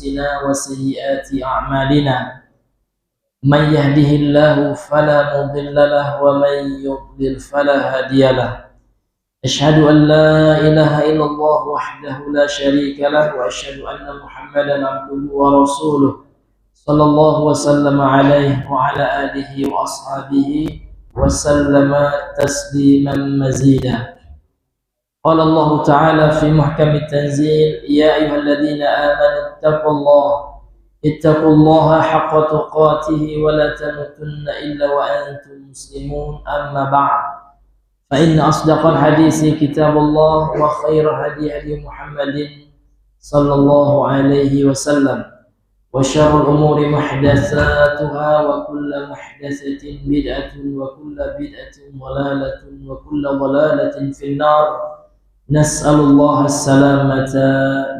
أنفسنا وسيئات أعمالنا من يهده الله فلا مضل له ومن يضلل فلا هادي له أشهد أن لا إله إلا الله وحده لا شريك له وأشهد أن محمدا عبده ورسوله صلى الله وسلم عليه وعلى آله وأصحابه وسلم تسليما مزيدا. قال الله تعالى في محكم التنزيل يا أيها الذين آمنوا اتقوا الله حق تقاته ولا تموتن إلا وأنتم مسلمون أما بعد فإن أصدق الحديث كتاب الله وخير هدي محمد صلى الله عليه وسلم وشر الأمور محدثاتها وكل محدثة بدعة وكل بدعة ضلالة وكل ضلالة في النار نسأل الله السلامة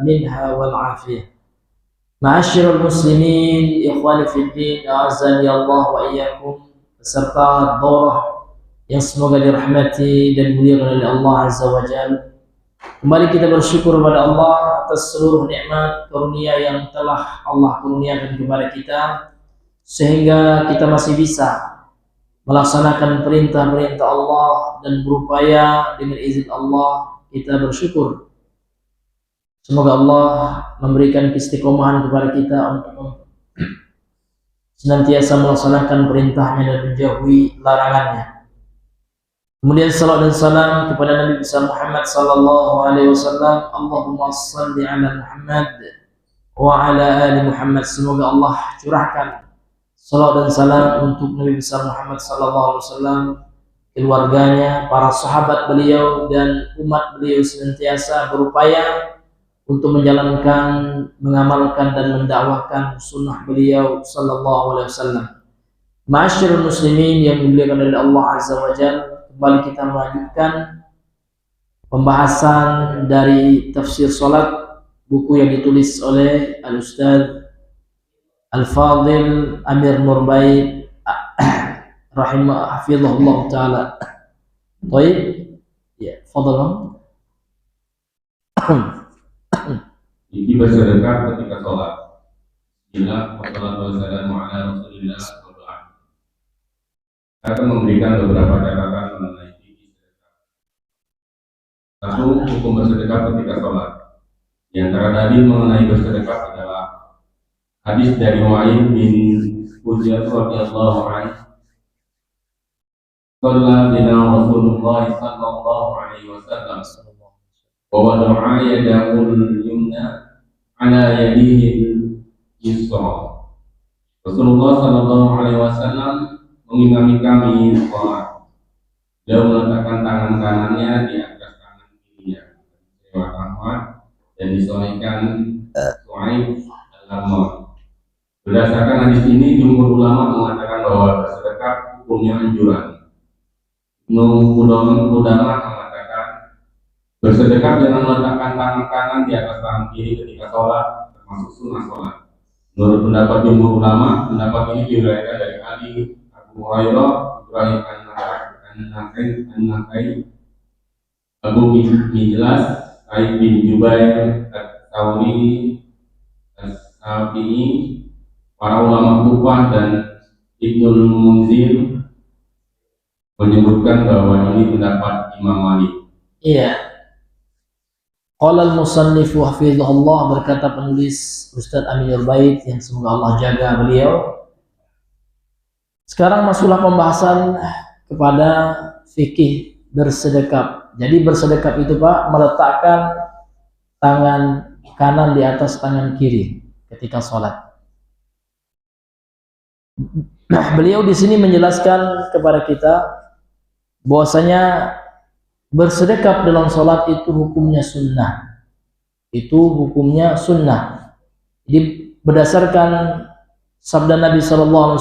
منها والعافية. Ma'asyiral muslimin, ikhwani fid din, a'azzani Allah wa iyyakum, beserta daurah yang semoga dirahmati dan dimuliakan oleh Allah Azza wa Jalla. Kembali kita bersyukur kepada Allah atas seluruh nikmat karunia yang telah Allah karuniakan kepada kita sehingga kita masih bisa melaksanakan perintah-perintah Allah dan berupaya dengan izin Allah kita bersyukur. Semoga Allah memberikan istiqomahan kepada kita untuk senantiasa melaksanakan perintahnya dan menjauhi larangannya. Kemudian salat dan salam kepada Nabi besar Muhammad sallallahu alaihi wasallam. Allahumma shalli ala Muhammad wa ala ali Muhammad. Semoga Allah curahkan salat dan salam untuk Nabi besar Muhammad sallallahu alaihi wasallam, keluarganya, para sahabat beliau dan umat beliau senantiasa berupaya untuk menjalankan, mengamalkan dan mendakwahkan sunnah beliau sallallahu alaihi wasallam. Ma'asyiral muslimin yang dimuliakan oleh Allah Azza wa Jalla, kembali kita melanjutkan pembahasan dari tafsir salat, buku yang ditulis oleh Al-Ustaz Al-Fadil Amir Nurbaid rahimahullah taala. Baik, ya, fadhlan. Ini bersedekah ketika sholat. Bila wassalatu wassalamu ala Rasulillah wa ba'd. Saya akan memberikan beberapa catatan mengenai fikih sedekah. Satu, hukum bersedekah ketika sholat. Di antara dalil mengenai bersedekah adalah hadis dari Wa'il bin Hujjah radhiyallahu anhu. Shalla bina Rasulullah sallallahu alaihi wasallam wa wada'a yadahul yumna ala yadihil yusra. Rasulullah sallallahu alaihi wasallam mengimami kami sholat. Dia meletakkan tangan kanannya di atas tangan kirinya. Riwayat Ahmad dan disahihkan Suhaib al-Armad. Berdasarkan hadis ini, jumhur ulama mengatakan bahwa bersedekah hukumnya anjuran. Ibnu Qudamah mengatakan bersedekah dengan meletakkan tangan kanan di atas tangan kiri ketika sholat termasuk sunnah sholat. Menurut pendapat jumhur ulama, pendapat ini diriwayatkan dari Ali, Abu Hurairah, Ibrahim an-Nakhai, Abu Mijlas, Sa'id bin Jubair, At-Tawri, As-Safi'i, para ulama Kufah dan Ibnul Munzir menyebutkan bahwa ini pendapat Imam Malik. Iya. Qala al-musannif hafizahullah, berkata penulis Ustaz Amir Bait yang semoga Allah jaga beliau. Sekarang masuklah pembahasan kepada fikih bersedekap. Jadi bersedekap itu Pak, meletakkan tangan kanan di atas tangan kiri ketika sholat. Beliau di sini menjelaskan kepada kita bahwasanya bersedekap dalam sholat itu hukumnya sunnah. Itu hukumnya sunnah. Jadi berdasarkan sabda Nabi SAW,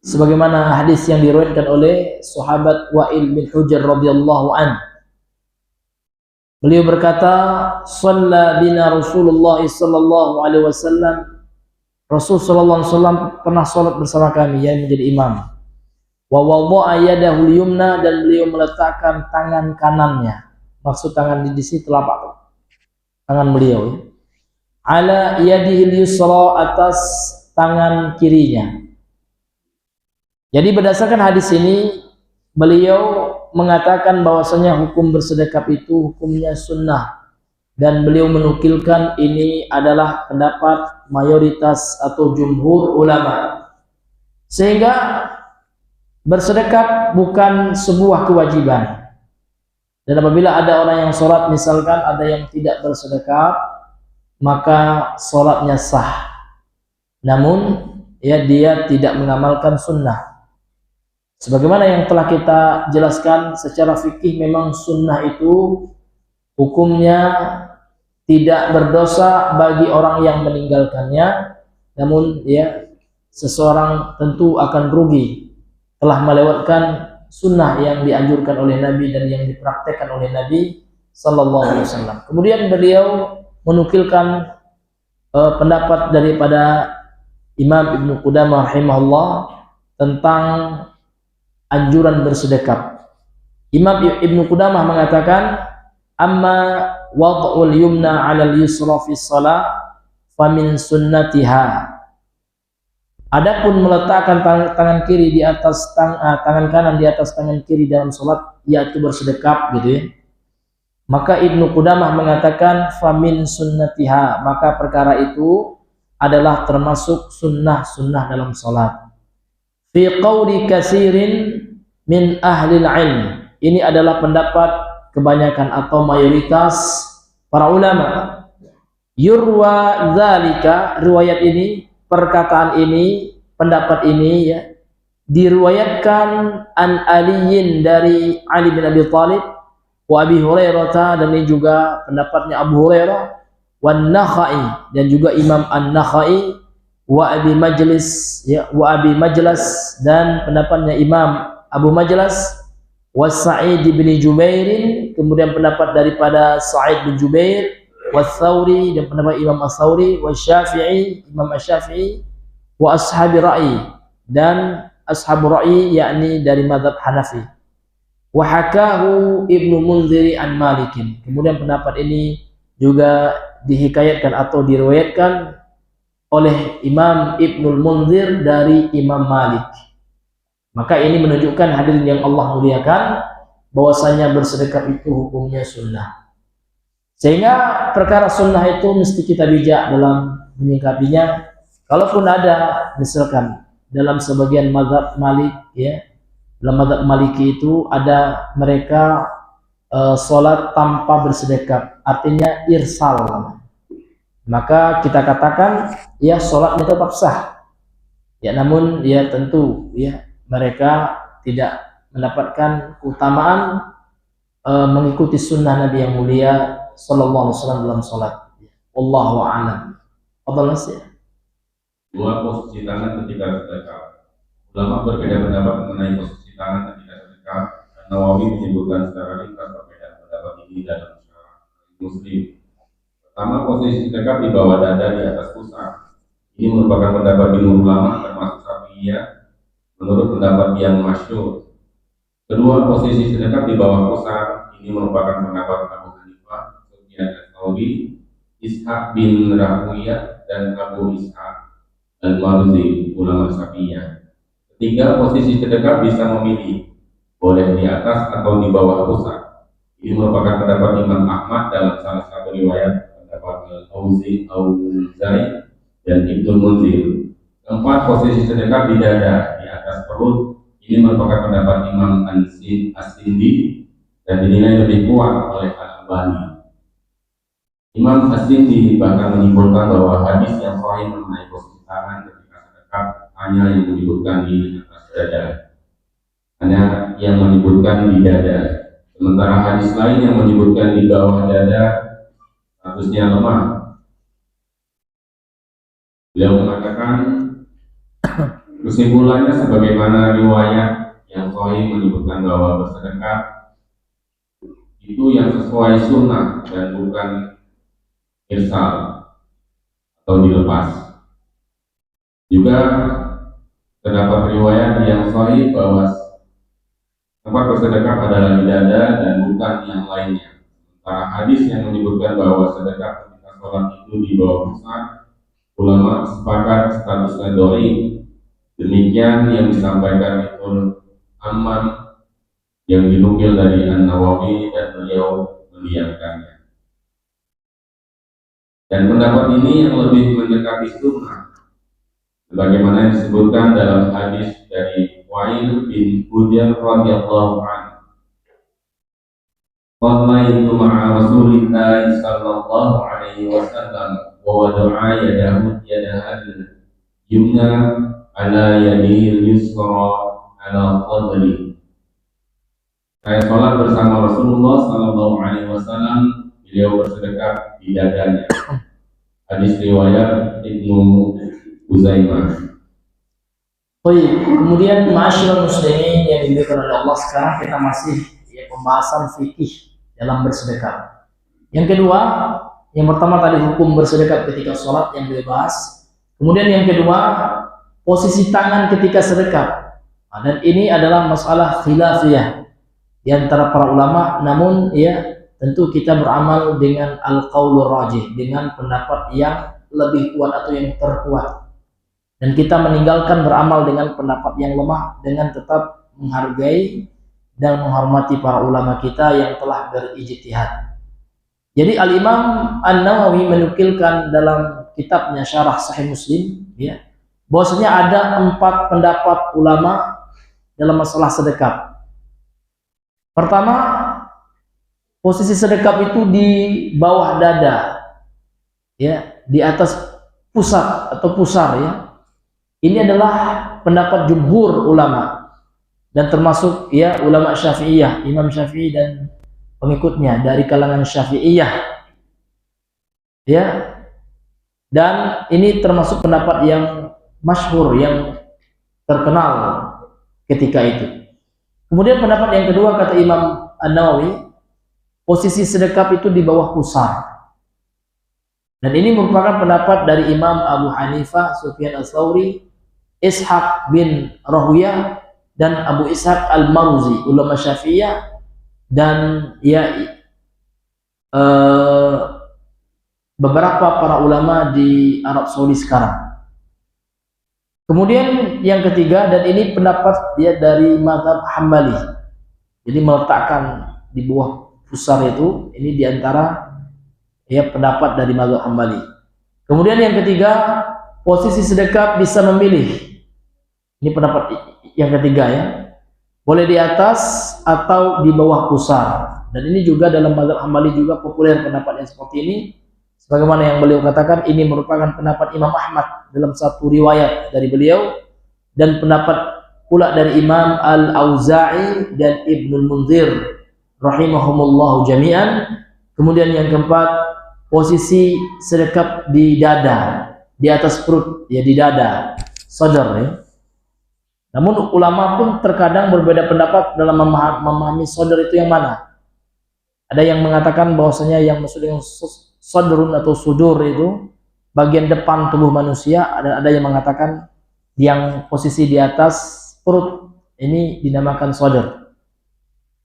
sebagaimana hadis yang diriwayatkan oleh sahabat Wa'il bin Hujr radhiyallahu an. Beliau berkata, "Shalla bina Rasulullah sallallahu alaihi wasallam." Rasul sallallahu alaihi wasallam pernah salat bersama kami, yang menjadi imam. Wa wada'a yadahu yumna, dan beliau meletakkan tangan kanannya. Maksud tangan di sini telapak tangan beliau, ya. ala yadihil yusra, atas tangan kirinya. Jadi berdasarkan hadis ini beliau mengatakan bahwasanya hukum bersedekap itu hukumnya sunnah, dan beliau menukilkan ini adalah pendapat mayoritas atau jumhur ulama, sehingga bersedekap bukan sebuah kewajiban. Dan apabila ada orang yang sholat, misalkan ada yang tidak bersedekap, maka sholatnya sah, namun ya dia tidak mengamalkan sunnah. Sebagaimana yang telah kita jelaskan secara fikih, memang sunnah itu hukumnya tidak berdosa bagi orang yang meninggalkannya, namun ya seseorang tentu akan rugi telah melewatkan sunnah yang dianjurkan oleh Nabi dan yang dipraktekkan oleh Nabi Sallallahu Alaihi Wasallam. Kemudian beliau menukilkan pendapat daripada Imam Ibnu Qudamah rahimahullah tentang anjuran bersedekap. Imam Ibnu Qudamah mengatakan, amma wad'ul yumna 'alal yusra fi shalah famin sunnatiha. Adapun meletakkan tangan kiri di atas tangan kanan di atas tangan kiri dalam salat, yaitu bersedekap gitu ya. Maka Ibnu Qudamah mengatakan famin sunnatiha, maka perkara itu adalah termasuk sunnah dalam salat. Fi qawli katsirin min ahlil ilm, ini adalah pendapat kebanyakan atau mayoritas para ulama. Yurwa dzalika, riwayat ini, perkataan ini, pendapat ini ya, diriwayatkan an Aliyin, dari Ali bin Abi Thalib, wa Abi Hurairah, dan ini juga pendapatnya Abu Hurairah, wan Nakhai, dan juga Imam An-Nakhai, wa Abi Majlis ya, wa Abi Majlas, dan pendapatnya Imam Abu Majlas, wa Sa'id bin Jubair, kemudian pendapat daripada Sa'id bin Jubair, wa Thawri, dan pendapat Imam As-Thawri, wa Syafi'i, Imam Asy-Syafi'i, wa ashabi ra'i, dan ashabu ra'i yakni dari mazhab Hanafi, wa hakahu Ibnu Munzir an Malikin, kemudian pendapat ini juga dihikayatkan atau diriwayatkan oleh Imam Ibnul Munzir dari Imam Malik. Maka ini menunjukkan, hadirin yang Allah muliakan, bahwasanya bersedekap itu hukumnya sunnah. Sehingga perkara sunnah itu mesti kita bijak dalam menyikapinya. Kalaupun ada misalkan dalam sebagian mazhab Malik ya, dalam mazhab Maliki itu ada mereka sholat tanpa bersedekap, artinya irsal, maka kita katakan ya sholatnya tetap sah ya, namun ya tentu ya mereka tidak mendapatkan keutamaan mengikuti sunnah Nabi yang mulia Sallallahu Alaihi Wasallam dalam sholat. Wallahu a'lam. Dua posisi tangan ketika sedekap. Ulama berbeda pendapat mengenai posisi tangan ketika sedekap. Nawawi menyebutkan secara ringkas perbedaan pendapat ini dalam syarah Muslim. Pertama, posisi sedekap di bawah dada di atas pusar. Ini merupakan pendapat jumhur ulama termasuk Syafi'iyah menurut pendapat yang masyhur. Kedua, posisi sedekap di bawah pusar. Ini merupakan pendapat Abu Hanifah, Sufyan ats-Tsauri, Ishaq bin Rahawiyah, dan Abu Ishaq al-Marzi, ulama Syafi'iyah. Ketiga, posisi sedekap bisa memilih, boleh di atas atau di bawah pusar. Ini merupakan pendapat Imam Ahmad dalam salah satu riwayat pendapat Al-Auza'i dan Ibnu Munzir. Keempat, posisi sedekap di dada di atas perut. Ini merupakan pendapat Imam As-Sindi dan dinilai lebih kuat oleh Al-Albani. Imam As-Sindi bahkan menyimpulkan bahwa hadis yang sahih mengenai posisi tangan ketika sedekap hanya yang menyebutkan di atas dada, hanya yang menyebutkan di dada. Sementara hadis lain yang menyebutkan di bawah dada statusnya lemah. Beliau mengatakan kesimpulannya sebagaimana riwayat yang sahih menyebutkan bahwa bersedekap itu yang sesuai sunnah dan bukan irsal atau dilepas. Juga terdapat riwayat yang sahih bahwa tempat bersedekap adalah di dada dan bukan yang lainnya. Sementara hadis yang menyebutkan bahwa sedekap ketika sholat itu di bawah pusat, ulama sepakat statusnya doi. Demikian yang disampaikan Ibnu Ammar yang dinukil dari An-Nawawi dan beliau mendiamkannya. Dan pendapat ini yang lebih mendekati sunnah, sebagaimana yang disebutkan dalam hadis dari Wa'il bin Hujr radhiyallahu anhu. Qallaitu ma'a Rasulillah sallallahu alaihi wasallam wa wada'a yadahu yadahal yumna ala yadihil yusra ala qadri. Saya sholat bersama Rasulullah sallallahu alaihi wasallam, beliau bersedekap di dadanya. Hadis riwayat Ibnu Uzaimah. Baik, kemudian ma'asyiral muslimin yang dimuliakan oleh Allah, sekarang kita masih pembahasan fikih dalam bersedekap. Yang kedua, yang pertama tadi hukum bersedekap ketika sholat yang dibahas. Kemudian yang kedua, posisi tangan ketika sedekap. Dan ini adalah masalah khilafiyah di antara para ulama, namun ya tentu kita beramal dengan al-qaulur rajih, dengan pendapat yang lebih kuat atau yang terkuat. Dan kita meninggalkan beramal dengan pendapat yang lemah, dengan tetap menghargai dan menghormati para ulama kita yang telah berijtihad. Jadi Al-Imam An-Nawawi menukilkan dalam kitabnya Syarah Sahih Muslim, ya, bahwasanya ada 4 pendapat ulama dalam masalah sedekap. Pertama, posisi sedekap itu di bawah dada, ya, di atas pusat atau pusar, ya. Ini adalah pendapat jumhur ulama dan termasuk ya ulama Syafi'iyah, Imam Syafi'i dan pengikutnya dari kalangan Syafi'iyah. Ya. Dan ini termasuk pendapat yang masyhur, yang terkenal ketika itu. Kemudian pendapat yang kedua kata Imam An-Nawawi, posisi sedekap itu di bawah pusar. Dan ini merupakan pendapat dari Imam Abu Hanifah, Sufyan Ats-Tsauri, Ishaq bin Rahuyah dan Abu Ishaq Al-Maruzi, ulama Syafi'iyah, dan ya beberapa para ulama di Arab Saudi sekarang. Kemudian yang ketiga, dan ini pendapat ya dari mazhab Hambali, jadi meletakkan di bawah pusar itu, ini diantara ya pendapat dari mazhab Hambali. Kemudian yang ketiga, posisi sedekap bisa memilih. Ini pendapat yang ketiga, ya, boleh di atas atau di bawah pusar. Dan ini juga dalam mazhab Hambali juga populer pendapat yang seperti ini. Sebagaimana yang beliau katakan, ini merupakan pendapat Imam Ahmad dalam satu riwayat dari beliau, dan pendapat pula dari Imam Al-Auza'i dan Ibnul Munzir rahimahumullahu jami'an. Kemudian yang keempat, posisi sedekap di dada, di atas perut, ya, di dada, sadar, ya. Namun ulama pun terkadang berbeda pendapat dalam memahami sadar itu yang mana. Ada yang mengatakan bahwasanya yang maksud dengan sadrun atau sudur itu bagian depan tubuh manusia. Ada yang mengatakan yang posisi di atas perut ini dinamakan sadar.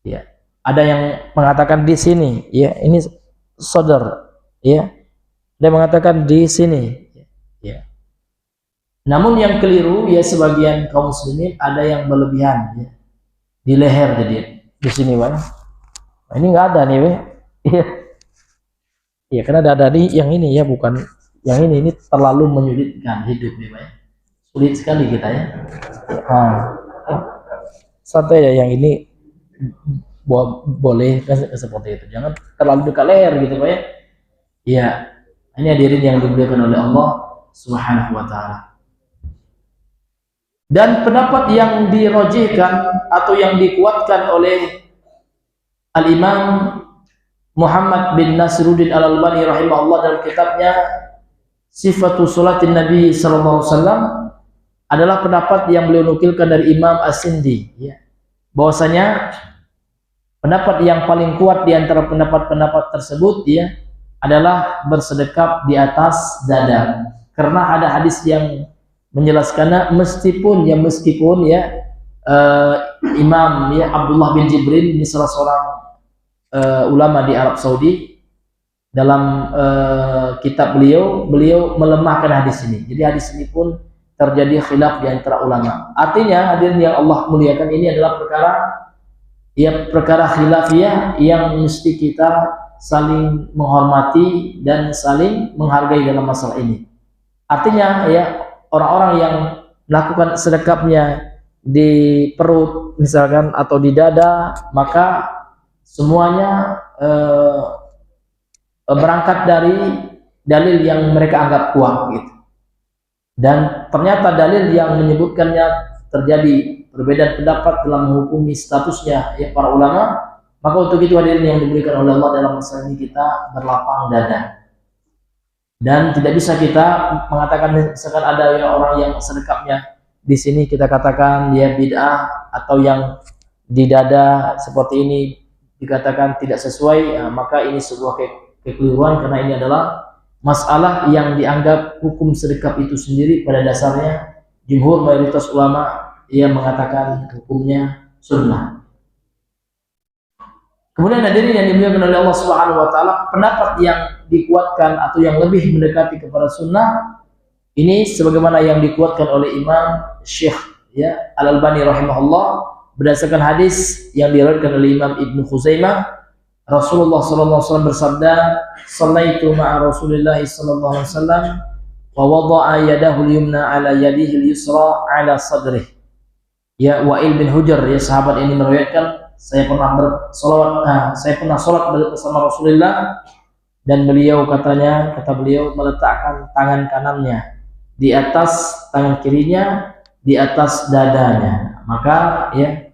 Ya. Ada yang mengatakan di sini, ya, ini sadar, ya. Ada yang mengatakan di sini, ya. Namun yang keliru, ya, sebagian kaum muslimin ada yang berlebihan, ya, di leher, jadi di sini, Pak. Nah, ini nggak ada nih, Pak. Iya. Ya, karena ada di yang ini, ya, bukan yang ini terlalu menyulitkan hidup, nih, Pak. Sulit sekali kita, ya. Santai ya, yang ini boleh kan seperti itu. Jangan terlalu dekat leher gitu, Pak, ya. Ya, ini hadirin yang dimuliakan oleh Allah Subhanahu wa taala. Dan pendapat yang dirojihkan atau yang dikuatkan oleh Al-Imam Muhammad bin Nasiruddin Al-Albani rahimahullah dalam kitabnya Sifatu Sholatin Nabi sallallahu alaihi wasallam adalah pendapat yang beliau nukilkan dari Imam As-Sindi, ya. Bahwasanya pendapat yang paling kuat di antara pendapat-pendapat tersebut, ya, adalah bersedekap di atas dada. Karena ada hadis yang menjelaskannya, meskipun Imam, ya, Abdullah bin Jibril, ini salah seorang ulama di Arab Saudi, dalam kitab beliau melemahkan hadis ini. Jadi hadis ini pun terjadi khilaf di antara ulama. Artinya hadirin yang Allah muliakan, ini adalah perkara khilafiyah yang mesti kita saling menghormati dan saling menghargai dalam masalah ini. Artinya ya, orang-orang yang melakukan sedekapnya di perut misalkan atau di dada, maka semuanya berangkat dari dalil yang mereka anggap kuat gitu. Dan ternyata dalil yang menyebutkannya terjadi perbedaan pendapat dalam menghukumi statusnya ya para ulama, maka untuk itu hadirin yang diberikan oleh Allah dalam masalah ini kita berlapang dada. Dan tidak bisa kita mengatakan misalkan ada ya orang yang sedekapnya di sini kita katakan dia bid'ah, atau yang di dada seperti ini dikatakan tidak sesuai, maka ini sebuah kekeliruan, karena ini adalah masalah yang dianggap hukum sedekap itu sendiri pada dasarnya jumhur mayoritas ulama yang mengatakan hukumnya sunnah. Kemudian hadirin yang dimuliakan oleh Allah Subhanahu wa taala, pendapat yang dikuatkan atau yang lebih mendekati kepada sunnah ini sebagaimana yang dikuatkan oleh Imam Syekh ya Al-Albani rahimahullah berdasarkan hadis yang diriwayatkan oleh Imam Ibnu Khuzaimah. Rasulullah sallallahu alaihi wasallam bersabda, "Shallaitu ma'a Rasulillah sallallahu alaihi wasallam wa wada'a yadahu al-yumna 'ala yadihi al-yusra 'ala sadrih." Ya, Wa'il bin Hujr ya sahabat ini meriwayatkan, saya pernah salat bersama Rasulullah dan kata beliau meletakkan tangan kanannya di atas tangan kirinya di atas dadanya. Maka ya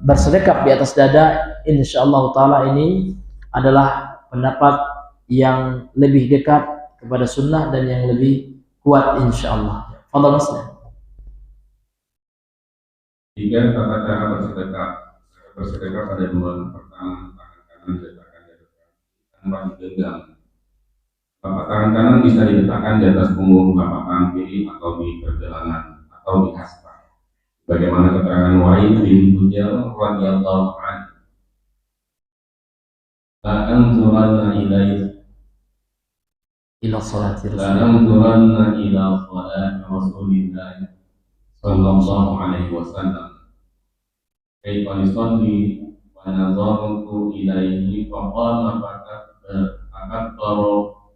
bersedekap di atas dada insyaallah taala ini adalah pendapat yang lebih dekat kepada sunnah dan yang lebih kuat insyaallah. Fadhal Muslim. Jika tata cara bersedekah pada dua pertama tangan kanan diletakkan di atas tanpa digenggam. Telapak tangan kanan bisa diletakkan di atas punggung telapak tangan kiri atau di pergelangan atau di hasta. Bagaimana keterangan Wa'il bin Hujr radhiyallahu anhu. La anzuranna ila salati Rasulillah sallallahu alaihi wasallam. Kaifa yusalli wa nazartu ilaihi faqama fakabbara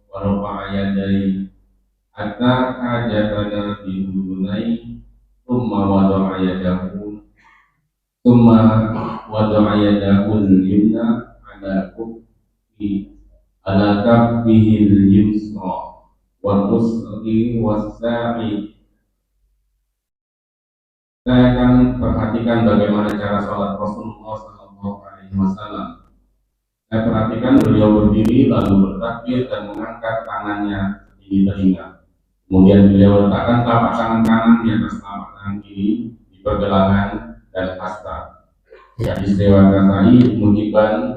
wa rafa'a yadayhi hatta hajatana bi udunai thumma wada'a yadahu al-yumna ala kaffihi al-yusra wal musli was-sa'i. Saya akan perhatikan bagaimana cara sholat Rasulullah Sallallahu Alaihi Wasallam. Saya perhatikan beliau berdiri lalu bertakbir dan mengangkat tangannya di telinga. Kemudian beliau letakkan telapak tangan kanan di atas telapak tangan kiri di pergelangan dan hasta. Hadis riwayat Nasa'i, Mujiban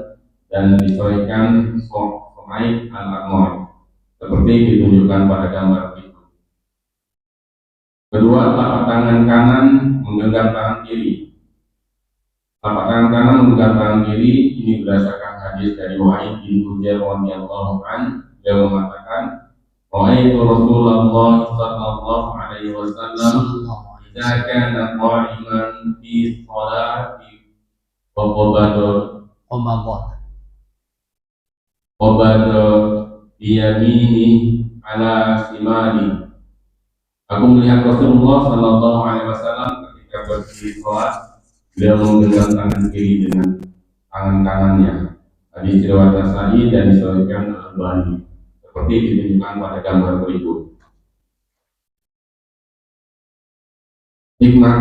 dan disahihkan Suhaib Al-Armari seperti ditunjukkan pada gambar itu. Kedua, telapak tangan kanan menggenggam tangan kiri. Telapak tangan kanan menggenggam tangan kiri ini berdasarkan hadis dari Wa'il bin Hujr radhiyallahu anhu. Dia mengatakan, "Wa'aitu Rasulullah sallallahu alaihi wasallam idza kana qa'iman fi sholati wa qabada bi yamini ala simali." Aku melihat Rasulullah Sallallahu Alaihi Wasallam ketika berdiri sholat, beliau menggenggam tangan kiri dengan tangan kanannya. Hadis riwayat Nasa'i dan disahihkan Al-Albani seperti ditunjukkan pada gambar berikut. Hikmah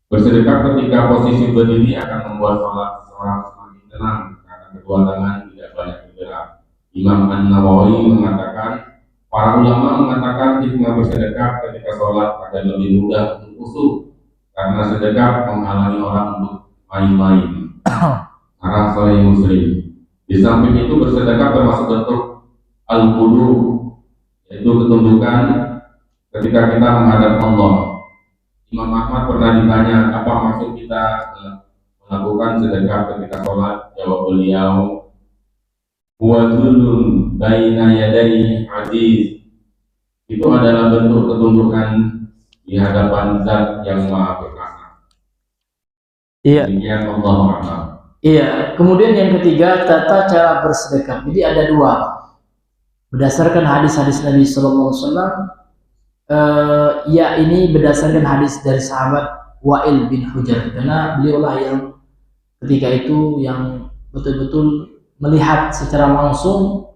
bersedekah ketika posisi berdiri akan membuat sholat seseorang semakin tenang karena kedua tangan tidak banyak bergerak. Imam An-Nawawi mengatakan, para ulama mengatakan hikmah bersedekah ketika sholat agar lebih mudah untuk khusyuk karena sedekah menghalangi orang untuk main-main. Arah Sahih Muslim. Di samping itu bersedekah termasuk bentuk al-qudu, yaitu ketundukan ketika kita menghadap Allah. Imam Ahmad pernah ditanya apa maksud kita melakukan sedekah ketika sholat. Jawab beliau, Huwa dhullun baina yadai aziz. Itu adalah bentuk ketundukan di hadapan Zat yang Maha Perkasa. Iya. Demikian Allah Ta'ala. Iya. Kemudian yang ketiga, tata cara bersedekah. Jadi ada dua. Berdasarkan hadis-hadis Nabi Sallallahu Alaihi Wasallam, ya ini berdasarkan hadis dari sahabat Wa'il bin Hujr, karena beliaulah yang ketika itu yang betul-betul melihat secara langsung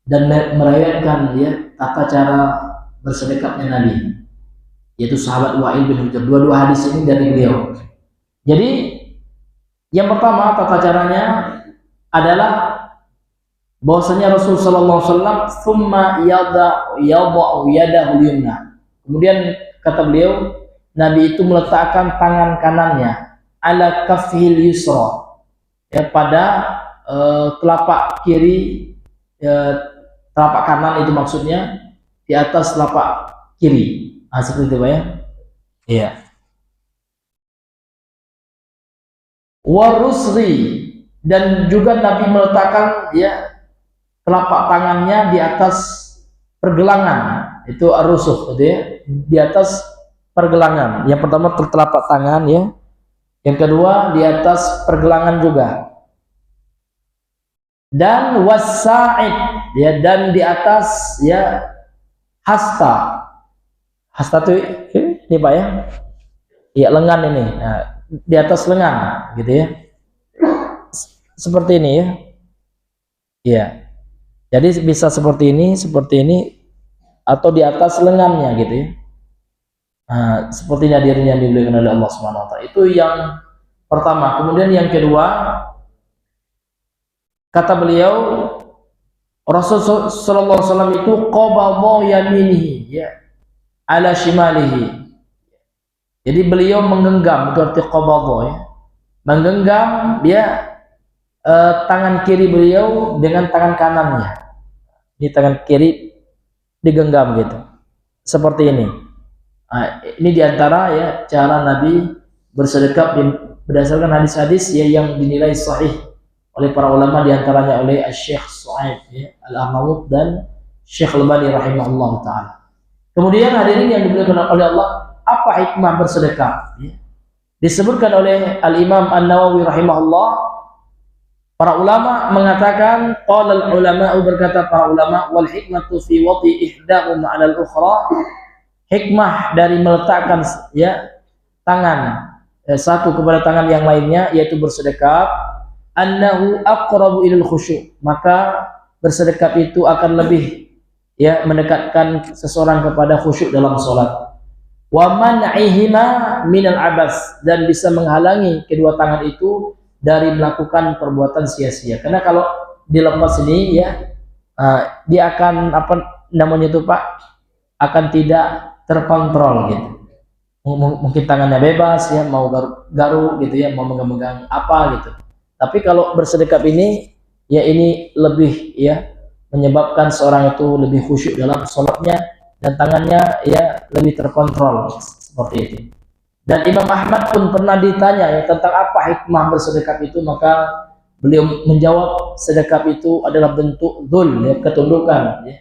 dan meriwayatkan ya tata cara bersedekahnya Nabi, yaitu sahabat Wa'il bin Hujr. Dua-dua hadis ini dari beliau. Jadi yang pertama tata caranya adalah bahwasanya Rasul sallallahu alaihi wasallam summa yada'u yadahu yumna. Kemudian kata beliau, Nabi itu meletakkan tangan kanannya ala kafhil yusra, ya pada telapak kiri, telapak kanan itu maksudnya di atas telapak kiri. Seperti itu Pak ya. Iya. Warusri, dan juga Nabi meletakkan ya telapak tangannya di atas pergelangan, itu ar-rusuh gitu ya, di atas pergelangan. Yang pertama telapak tangan ya, yang kedua di atas pergelangan juga, dan wasa'id ya, dan di atas ya hasta. Hasta itu ini Pak ya, ya lengan ini, nah, di atas lengan gitu ya, seperti ini ya. Iya. Jadi bisa seperti ini, atau di atas lengannya gitu ya. Nah, seperti hadirin yang dimuliakan oleh Allah Subhanahu wa taala. Itu yang pertama. Kemudian yang kedua, kata beliau, Rasul sallallahu alaihi wasallam itu qabadha yaminihi ya ala shimalihi. Jadi beliau menggenggam, itu arti qabadha ya. Menggenggam dia tangan kiri beliau dengan tangan kanannya. Di tangan kiri digenggam gitu, seperti ini. Nah, ini diantara ya cara Nabi bersedekah berdasarkan hadis-hadis ya yang dinilai sahih oleh para ulama, diantaranya oleh Syekh Shu'aib ya, Al-Arnaud dan Syekh Al-Albani rahimahullah taala. Kemudian hadirin yang dimuliakan oleh Allah, apa hikmah bersedekah? Ya. Disebutkan oleh Al-Imam An-Nawawi rahimahullah, para ulama mengatakan, qala al-ulama, berkata para ulama, wal hikmatu fi wati ihdahum 'ala al-ukhra, hikmah dari meletakkan ya tangan satu kepada tangan yang lainnya, yaitu bersedekap, annahu aqrabu ilal khusyu', maka bersedekap itu akan lebih ya mendekatkan seseorang kepada khusyuk dalam salat. Wa man'ihima minal abas, dan bisa menghalangi kedua tangan itu dari melakukan perbuatan sia-sia. Karena kalau dilepas ini ya dia akan apa namanya itu Pak, akan tidak terkontrol gitu. Mungkin tangannya bebas ya, mau garuk gitu ya, mau megang-megang apa gitu. Tapi kalau bersedekap ini ya, ini lebih ya menyebabkan seorang itu lebih khusyuk dalam sholatnya, dan tangannya ya lebih terkontrol seperti itu. Dan Imam Ahmad pun pernah ditanya ya tentang apa hikmah bersedekap itu, maka beliau menjawab, sedekap itu adalah bentuk dzul ya, ketundukan ya,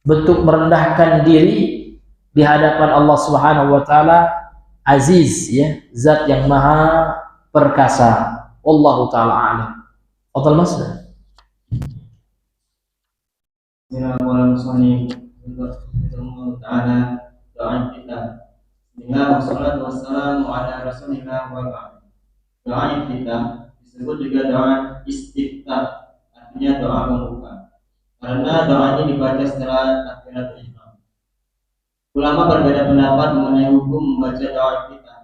bentuk merendahkan diri di hadapan Allah Subhanahu wa taala, Aziz ya, zat yang maha perkasa. Wallahu taala a'lam. Fadhal Mas. Bismillahirrahmanirrahim. Ta'ala doa kita. Bismillah wassalatu wassalamu ala rasulillah wa ba'd. Doa kita disebut juga doa istiftah, artinya doa pembuka, karena doa ini dibaca setelah takbiratul ihram. Ulama berbeda pendapat mengenai hukum membaca doa kita.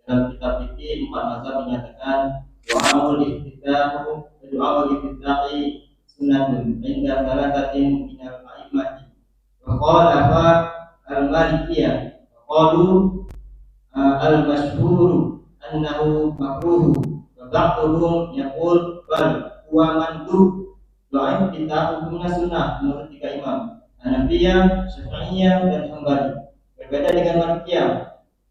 Dalam kitab fikih 4 mazhab menyatakan doa iftitahi sunnatun inda thalathatin minal a'immati. Wa qala fa al-malikiyah qalu al-mashhur annahu makruh, wa ba'dhum yaqul bal huwa mandub. Doa kita hukumnya sunnah menurut 3 imam, Hanafiyah, Syafi'iyah, dan Hambali. Berbeda dengan Malikiyah,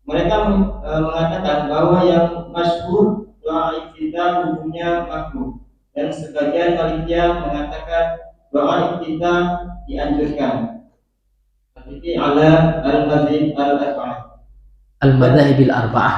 mereka mengatakan bahwa yang masyhur doa iftitah hukumnya makruh. dan sebagian Malikiyah mengatakan doa iftitah dianjurkan. Ini ala al-mazhab al-arba'ah. Al-madhahibil arba'ah.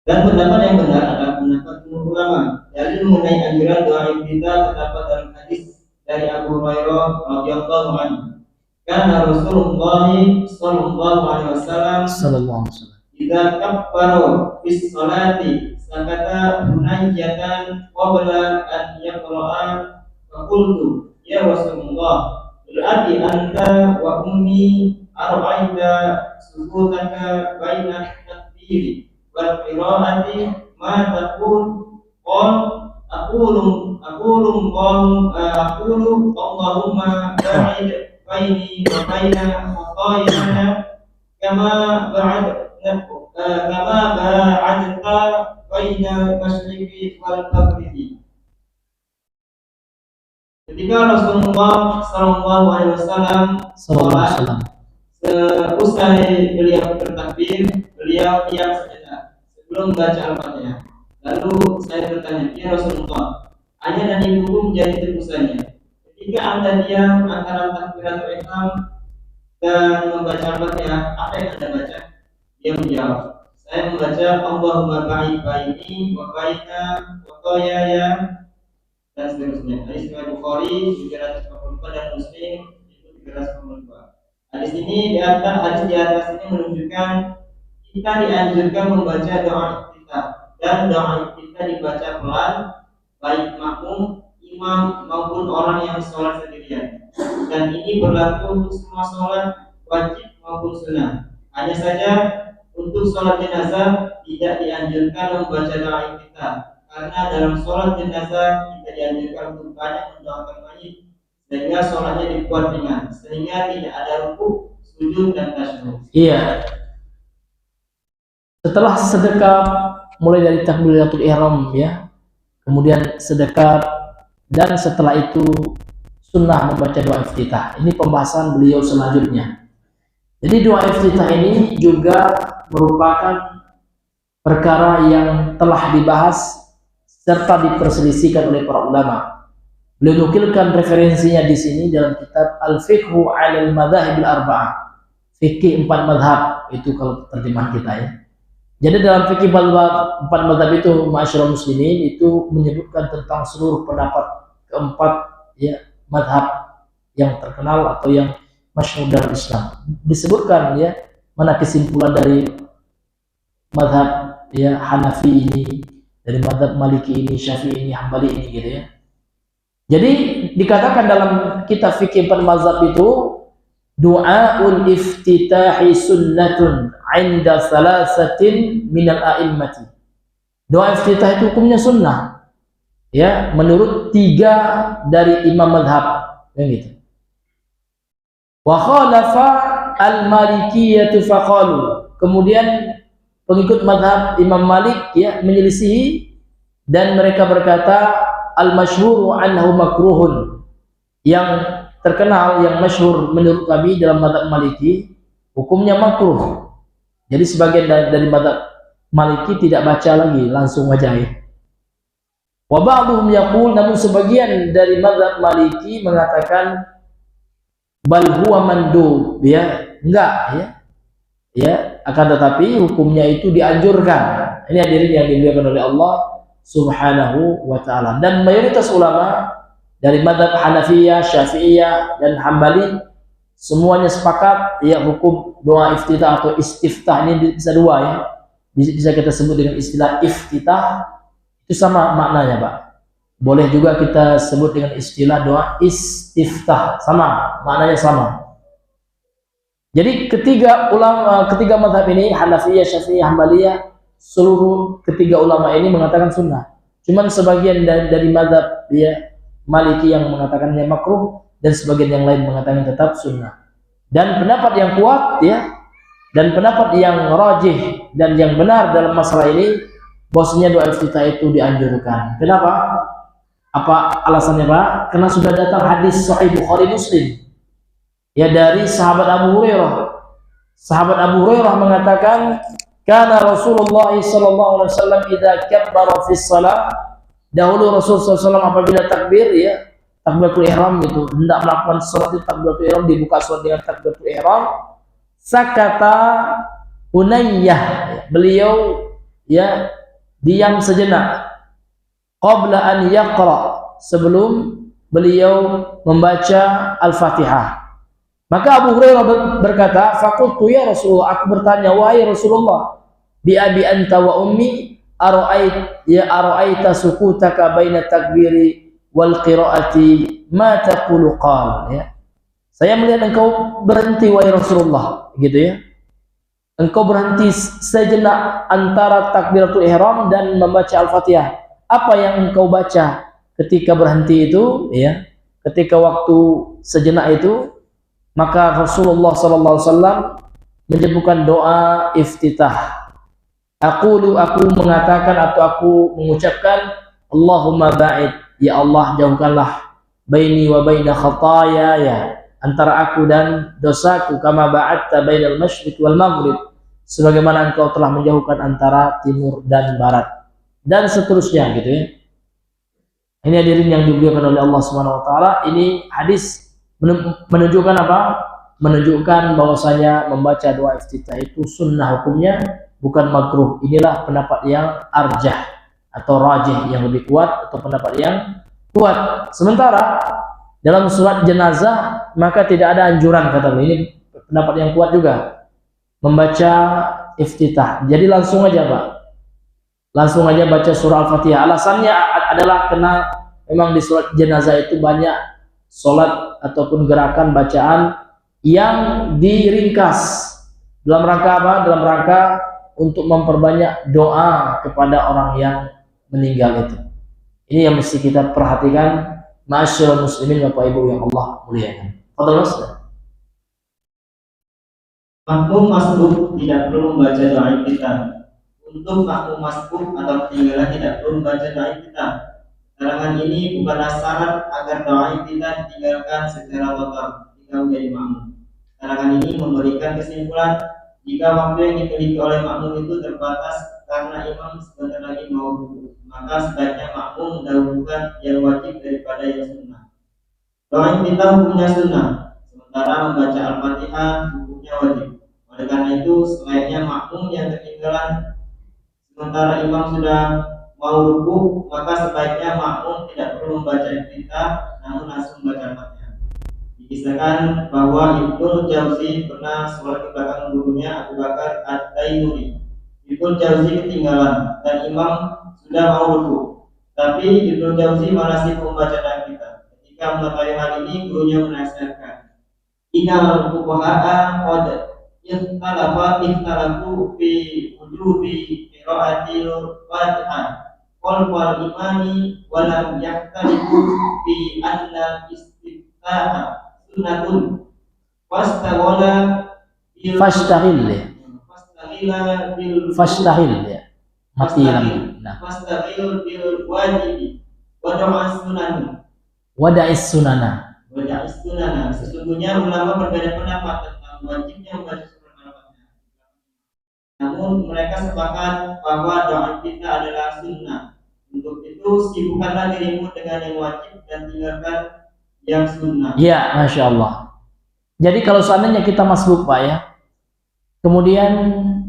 Dan pendapat yang benar adalah pendapat jumhur ulama. Dalil mengenai anjuran doa iftitah terdapat dalam hadis dari Abu Hurairah radhiyallahu anhu. Karena Rasulullah sallallahu alaihi wasallam idza kabbara fis salati sakata munayyatan qabla an yaqra'a faqultu ya Rasulullah berarti anta wa ummi ara'aita sukutaka baina takbiri wal qira'ati ma taqul qul aqulu Allahumma ba'id baini wa baina khataayana kama ba'adta baina masyriqi wal maghribi. Ketika Rasulullah sallallahu alaihi wasallam seusai beliau bertakbir, beliau diam sejenak sebelum baca Al-Fatihah. Lalu saya bertanya, ya Rasulullah, ayah dan ibuku menjadi tebusannya. Ketika Anda diam antara takbiratul ihram dan membaca Al-Fatihah, apa yang Anda baca? Dia menjawab, saya membaca Allahumma ba'id baini wa baina khataayaya dan seterusnya. Hadis riwayat Bukhari 344 dan Muslim itu 342. Hadis di atas ini menunjukkan kita dianjurkan membaca doa iftitah, dan doa iftitah dibaca pelan, baik makmum, imam maupun orang yang sholat sendirian. Dan ini berlaku untuk semua sholat wajib maupun sunnah. Hanya saja untuk sholat jenazah tidak dianjurkan membaca doa iftitah, karena dalam sholat jenazah kita dianjurkan untuk banyak mendoakan mayit sehingga sholatnya dibuat ringan, sehingga tidak ada rukuk, sujud dan tasyahud. Iya. Setelah sedekap mulai dari takbiratul ihram ya, kemudian sedekap, dan setelah itu sunnah membaca doa iftitah. Ini pembahasan beliau selanjutnya. Jadi doa iftitah ini juga merupakan perkara yang telah dibahas serta diperselisihkan oleh para ulama. Beliau nukilkan referensinya di sini dalam kitab Al-Fiqhu 'alal Madhahibil Arba'ah. Fikih 4 madhab, itu kalau terjemahan kita ya. Jadi dalam fikih 4 madhab itu, ma'asyiral muslimin, itu menyebutkan tentang seluruh pendapat keempat ya madhab yang terkenal atau yang masyhur dalam Islam. Disebutkan ya mana kesimpulan dari madhab ya Hanafi ini, dari madhab Maliki ini, Syafi'i ini, Hambali ini gitu ya. Jadi dikatakan dalam kitab fikih 4 mazhab itu, du'aul iftitahi sunnatun 'inda salasatin minal a'immati. Doa iftitah itu hukumnya sunnah ya, menurut 3 dari imam mazhab yang gitu. Wa khalafa al-malikiyatu faqalu. Kemudian pengikut mazhab Imam Malik ya menyelisihi, dan mereka berkata al-masyhuru annahu makruhun. Yang terkenal, yang masyhur menurut kami dalam mazhab Maliki, hukumnya makruh. Jadi sebagian dari mazhab Maliki tidak baca lagi, langsung aja ya. Wa ba'dhum yaqul, namun sebagian dari mazhab Maliki mengatakan bal huwa mandub ya, enggak ya. Ya, akan tetapi hukumnya itu dianjurkan. Ini hadirin yang dimuliakan oleh Allah Subhanahu wa taala. Dan mayoritas ulama dari mazhab Hanafiyah, Syafi'iyah dan Hambali semuanya sepakat ya hukum doa iftitah atau istiftah ini bisa 2 ya. Bisa kita sebut dengan istilah iftitah, itu sama maknanya, Pak. Boleh juga kita sebut dengan istilah doa istiftah, sama maknanya sama. Jadi ketiga mazhab ini, Hanafiyah, Syafi'iyah, Hambaliyah, seluruh ketiga ulama ini mengatakan sunnah. Cuman sebagian dari mazhab ya Maliki yang mengatakannya makruh, dan sebagian yang lain mengatakan tetap sunnah. Dan pendapat yang kuat ya, dan pendapat yang rajih dan yang benar dalam masalah ini, bahwasanya doa iftitah itu dianjurkan. Kenapa? Apa alasannya, Pak? Karena sudah datang hadis Sahih Bukhari Muslim ya dari sahabat Abu Hurairah. Sahabat Abu Hurairah mengatakan Karena Rasulullah sallallahu alaihi wasallam idza kabbara fi shalah, dahulu Rasulullah SAW apabila takbir ya, takbiratul ihram gitu, hendak melakukan salat itu takbiratul ihram, dibuka salat dengan takbiratul ihram, sakata Unayyah, beliau ya diam sejenak qabla an yaqra, sebelum beliau membaca Al-Fatihah. Maka Abu Hurairah berkata, faqultu ya Rasulullah, aku bertanya, wahai Rasulullah, bi abi anta wa ummi ara'aita sukutaka baina takbiri wal qiraati ma taqulu qal, ya. Saya melihat engkau berhenti wahai Rasulullah, gitu ya. Engkau berhenti sejenak antara takbiratul ihram dan membaca Al-Fatihah. Apa yang engkau baca ketika berhenti itu, ya? Ketika waktu sejenak itu, maka Rasulullah SAW menyebutkan doa iftitah. Aku mengatakan atau aku mengucapkan, Allahumma ba'id, ya Allah jauhkanlah baini wa baina khataya, ya, antara aku dan dosaku, kama ba'adta bainal masyriq wal maghrib, sebagaimana engkau telah menjauhkan antara timur dan barat, dan seterusnya, gitu ya. Ini hadirin yang dimuliakan oleh Allah Subhanahu wa taala. Ini hadis menunjukkan apa? Menunjukkan bahwasanya membaca doa iftitah itu sunnah hukumnya, bukan makruh. Inilah pendapat yang arjah atau rajih, yang lebih kuat, atau pendapat yang kuat. Sementara dalam sholat jenazah maka tidak ada anjuran, kata beliau. Ini pendapat yang kuat juga, membaca iftitah. Jadi langsung aja Pak, langsung aja baca surah Al-Fatihah. Alasannya adalah karena memang di sholat jenazah itu banyak sholat ataupun gerakan bacaan yang diringkas dalam rangka apa? Dalam rangka untuk memperbanyak doa kepada orang yang meninggal itu. Ini yang mesti kita perhatikan, ma'asyiral muslimin, Bapak Ibu yang Allah muliakan. Fadhil. Makmum masbuk tidak perlu membaca doa iftitah. Untuk makmum masbuk atau ketinggalan tidak perlu membaca doa iftitah. Larangan ini bukanlah syarat agar doa iftitah ditinggalkan secara total jika menjadi makmum. Larangan ini memberikan kesimpulan jika waktu yang dimiliki oleh makmum itu terbatas karena imam sebentar lagi mau rukuk, maka sebaiknya makmum mendahulukan yang wajib daripada yang sunnah. Doa iftitah hukumnya sunnah, sementara membaca Al-Fatihah hukumnya wajib. Oleh karena itu, sebaiknya makmum yang ketinggalan sementara imam sudah mau rukuk, maka sebaiknya makmum tidak perlu membaca iftitah, namun langsung membaca Al-Fatihah. Dikisahkan bahwa Ibnu Jauzi pernah sholat di belakang gurunya Abu Bakar At-Taimuri. Ibnu Jauzi ketinggalan dan imam sudah mau rukuk, tapi Ibnu Jauzi malah sibuk membaca Al-Fatihah. Ketika mengetahui hal ini, gurunya menasihatkan, "Innal fuqahaa qad ikhtalafu fi wujubi qiraatil Fatihah wal imani wa lam yahtalifu fi anna istiftaha sunnatun fastaghala bil ya mati lam. Nah, fastaghil bil wajibi wada'is sunana. Sesungguhnya ulama berbeda pendapat tentang wajibnya membaca surah Al-Fatihah. Namun mereka sepakat bahwa doa kita adalah sunnah. Untuk itu sibukkanlah dirimu dengan yang wajib dan tinggalkan yang sunnah. Ya, Masya Allah. Jadi kalau seandainya kita masbuk Pak ya, kemudian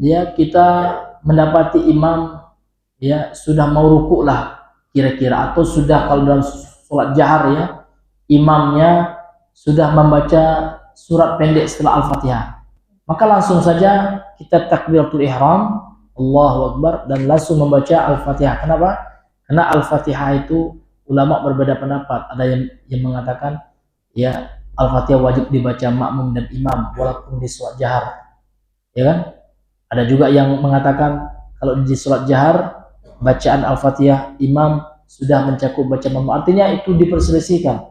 ya kita mendapati imam ya sudah mau rukuk lah kira-kira, atau sudah kalau dalam sholat jahar ya, imamnya sudah membaca surat pendek setelah Al-Fatihah, maka langsung saja kita takbiratul ihram, Allahu Akbar, dan langsung membaca Al-Fatihah. Kenapa? Karena Al-Fatihah itu ulama berbeda pendapat. Ada yang mengatakan ya Al-Fatihah wajib dibaca makmum dan imam walaupun di sholat jahar, ya kan? Ada juga yang mengatakan kalau di sholat jahar bacaan Al-Fatihah imam sudah mencakup baca makmum, artinya itu diperselisihkan.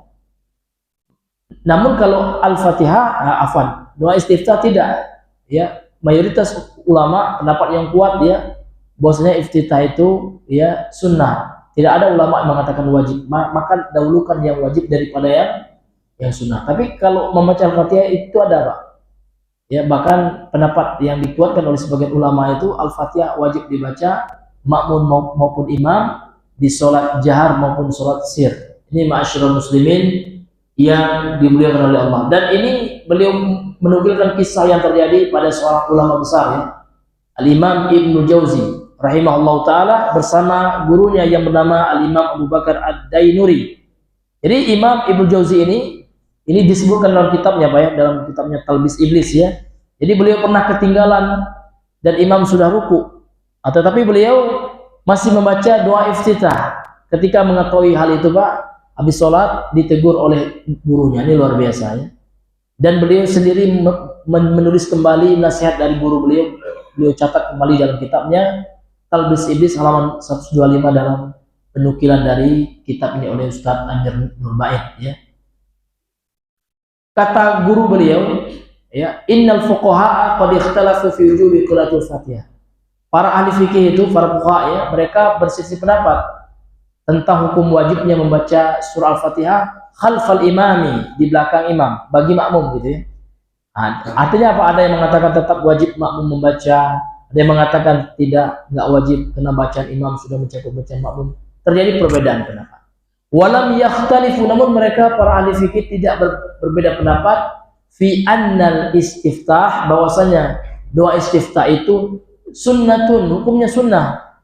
Namun kalau Al-Fatihah, doa istiftah tidak, ya mayoritas ulama pendapat yang kuat ya bahwasanya iftitah itu ya sunnah. Tidak ada ulama yang mengatakan wajib, maka dahulukan yang wajib daripada yang sunnah. Tapi kalau membaca Al-Fatihah itu ada Pak, Ya, bahkan pendapat yang dikuatkan oleh sebagian ulama itu Al-Fatihah wajib dibaca makmum maupun imam di sholat jahar maupun sholat sir. Ini ma'asyiral muslimin yang dimuliakan oleh Allah. Dan ini beliau menukilkan kisah yang terjadi pada seorang ulama besar ya, Al-Imam Ibnu Jauzi rahimahullah taala bersama gurunya yang bernama Al-Imam Abu Bakar Ad-Dainuri. Jadi Imam Ibnu Jauzi ini disebutkan dalam kitabnya Pak ya, dalam kitabnya Talbis Iblis ya. Jadi beliau pernah ketinggalan dan imam sudah ruku, tetapi beliau masih membaca doa iftitah. Ketika mengetahui hal itu Pak, habis sholat ditegur oleh gurunya, ini luar biasa ya. Dan beliau sendiri menulis kembali nasihat dari guru beliau. Beliau catat kembali dalam kitabnya Talbis Iblis halaman 125 dalam penukilan dari kitab ini oleh Ustaz Amir Nurbait ya. Kata guru beliau ya, innal fuqaha qad ikhtalafu fi wujubi qiraatul Fatihah. Para ahli fikih itu, para fuqaha ya, mereka berselisih pendapat tentang hukum wajibnya membaca surah Al-Fatihah khalfal imami, di belakang imam, bagi makmum gitu ya. Artinya apa? Ada yang mengatakan tetap wajib makmum membaca, ada yang mengatakan enggak wajib karena bacaan imam sudah mencakup bacaan makmum. Terjadi perbedaan pendapat. Walam yakhtalifu, namun mereka para ahli fikih tidak berbeda pendapat fi annal istiftah, bahwasanya doa istiftah itu sunnatun, hukumnya sunnah.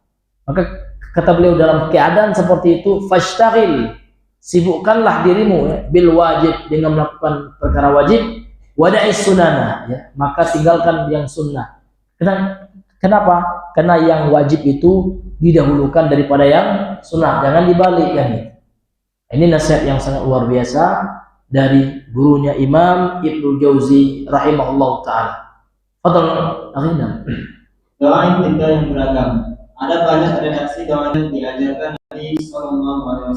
Maka kata beliau dalam keadaan seperti itu, fashtaghil, sibukkanlah dirimu ya, bil wajib, dengan melakukan perkara wajib, wada'is sunana ya, maka tinggalkan yang sunnah. Kenapa? Karena yang wajib itu didahulukan daripada yang sunnah, jangan dibalik kan. Ini nasihat yang sangat luar biasa dari gurunya Imam Ibnu Jauzi rahimahullah taala. Fadhal akhirnya. Doa kita yang beragam. Ada banyak redaksi doa yang diajarkan Nabi Sallallahu Alaihi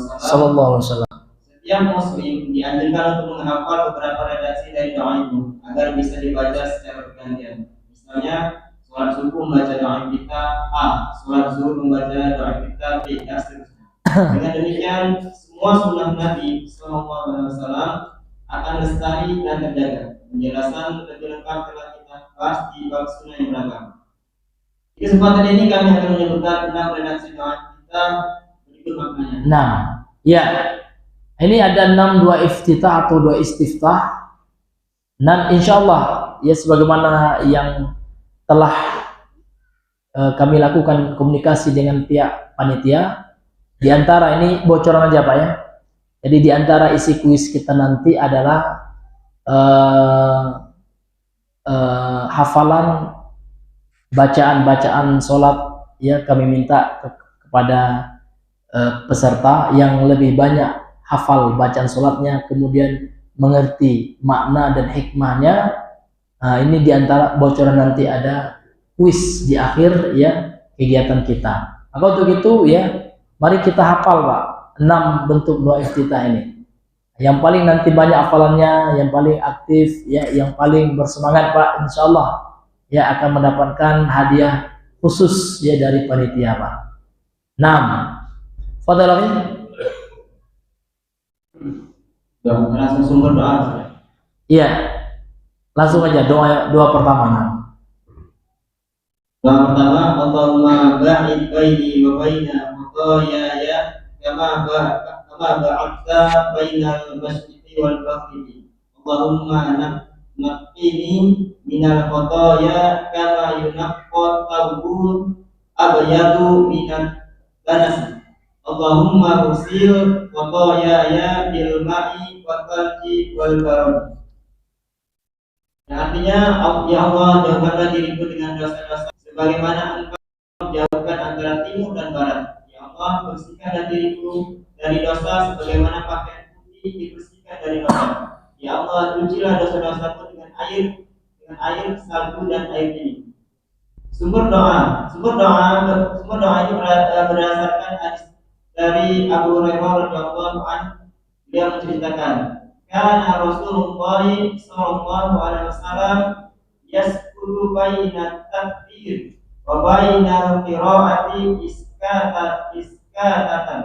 Wasallam. Setiap muslim dianjurkan untuk menghafal beberapa redaksi dari doa itu agar bisa dibaca secara bergantian. Misalnya, sholat subuh membaca doa kita A, sholat zuhur membaca doa kita B, dan seterusnya. Dengan demikian, semua sunnah Nabi Sallallahu Alaihi Wasallam akan lestari dan terjaga. Penjelasan lebih lengkap telah kita bahas di bab sunnah yang beragam. Di kesempatan ini kami akan menyebutkan tentang redaksi doa kita berikut maknanya. Nah, ya, ini ada 6 doa iftitah atau doa istiftah. Dan insyaallah ya, sebagaimana yang telah kami lakukan komunikasi dengan pihak panitia, di antara ini bocoran aja Pak ya. Jadi di antara isi kuis kita nanti adalah hafalan bacaan-bacaan sholat ya. Kami minta kepada peserta yang lebih banyak hafal bacaan sholatnya, kemudian mengerti makna dan hikmahnya. Nah, ini di antara bocoran nanti ada kuis di akhir ya kegiatan kita. Maka untuk itu ya, mari kita hafal Pak 6 bentuk doa iftitah ini. Yang paling nanti banyak hafalannya, yang paling aktif ya, yang paling bersemangat Pak, insyaallah ya akan mendapatkan hadiah khusus ya dari panitia Pak. 6. Fadhal lagi. Langsung sumber doa. Iya. Langsung aja doa pertama. Doa pertama, Allahumma ba'id baini wa baina khataaya kama ba'adta bainal masyriqi wal maghribi. Allahumma naqqini minal khataaya kama yunaqqat thawbul abyadu minad danas. Allahumma usil khataaya bil ma'i wal thalji wal barad. Artinya, ya Allah, jauhkanlah diriku dengan dosa-dosa sebagaimana Engkau jauhkan antara timur dan barat. Ya Allah, bersihkanlah diriku dari dosa sebagaimana pakaian putih dibersihkan dari dosa. Ya Allah, cucilah dosa-dosaku dengan air salju dan air dingin. Sumber doa itu berdasarkan hadis dari Abu Hurairah radhiyallahu anhu. Dia menceritakan, karena Rasulullah sallallahu alaihi wasallam yaskutu baina takbir wa baina qiraati iskatatan.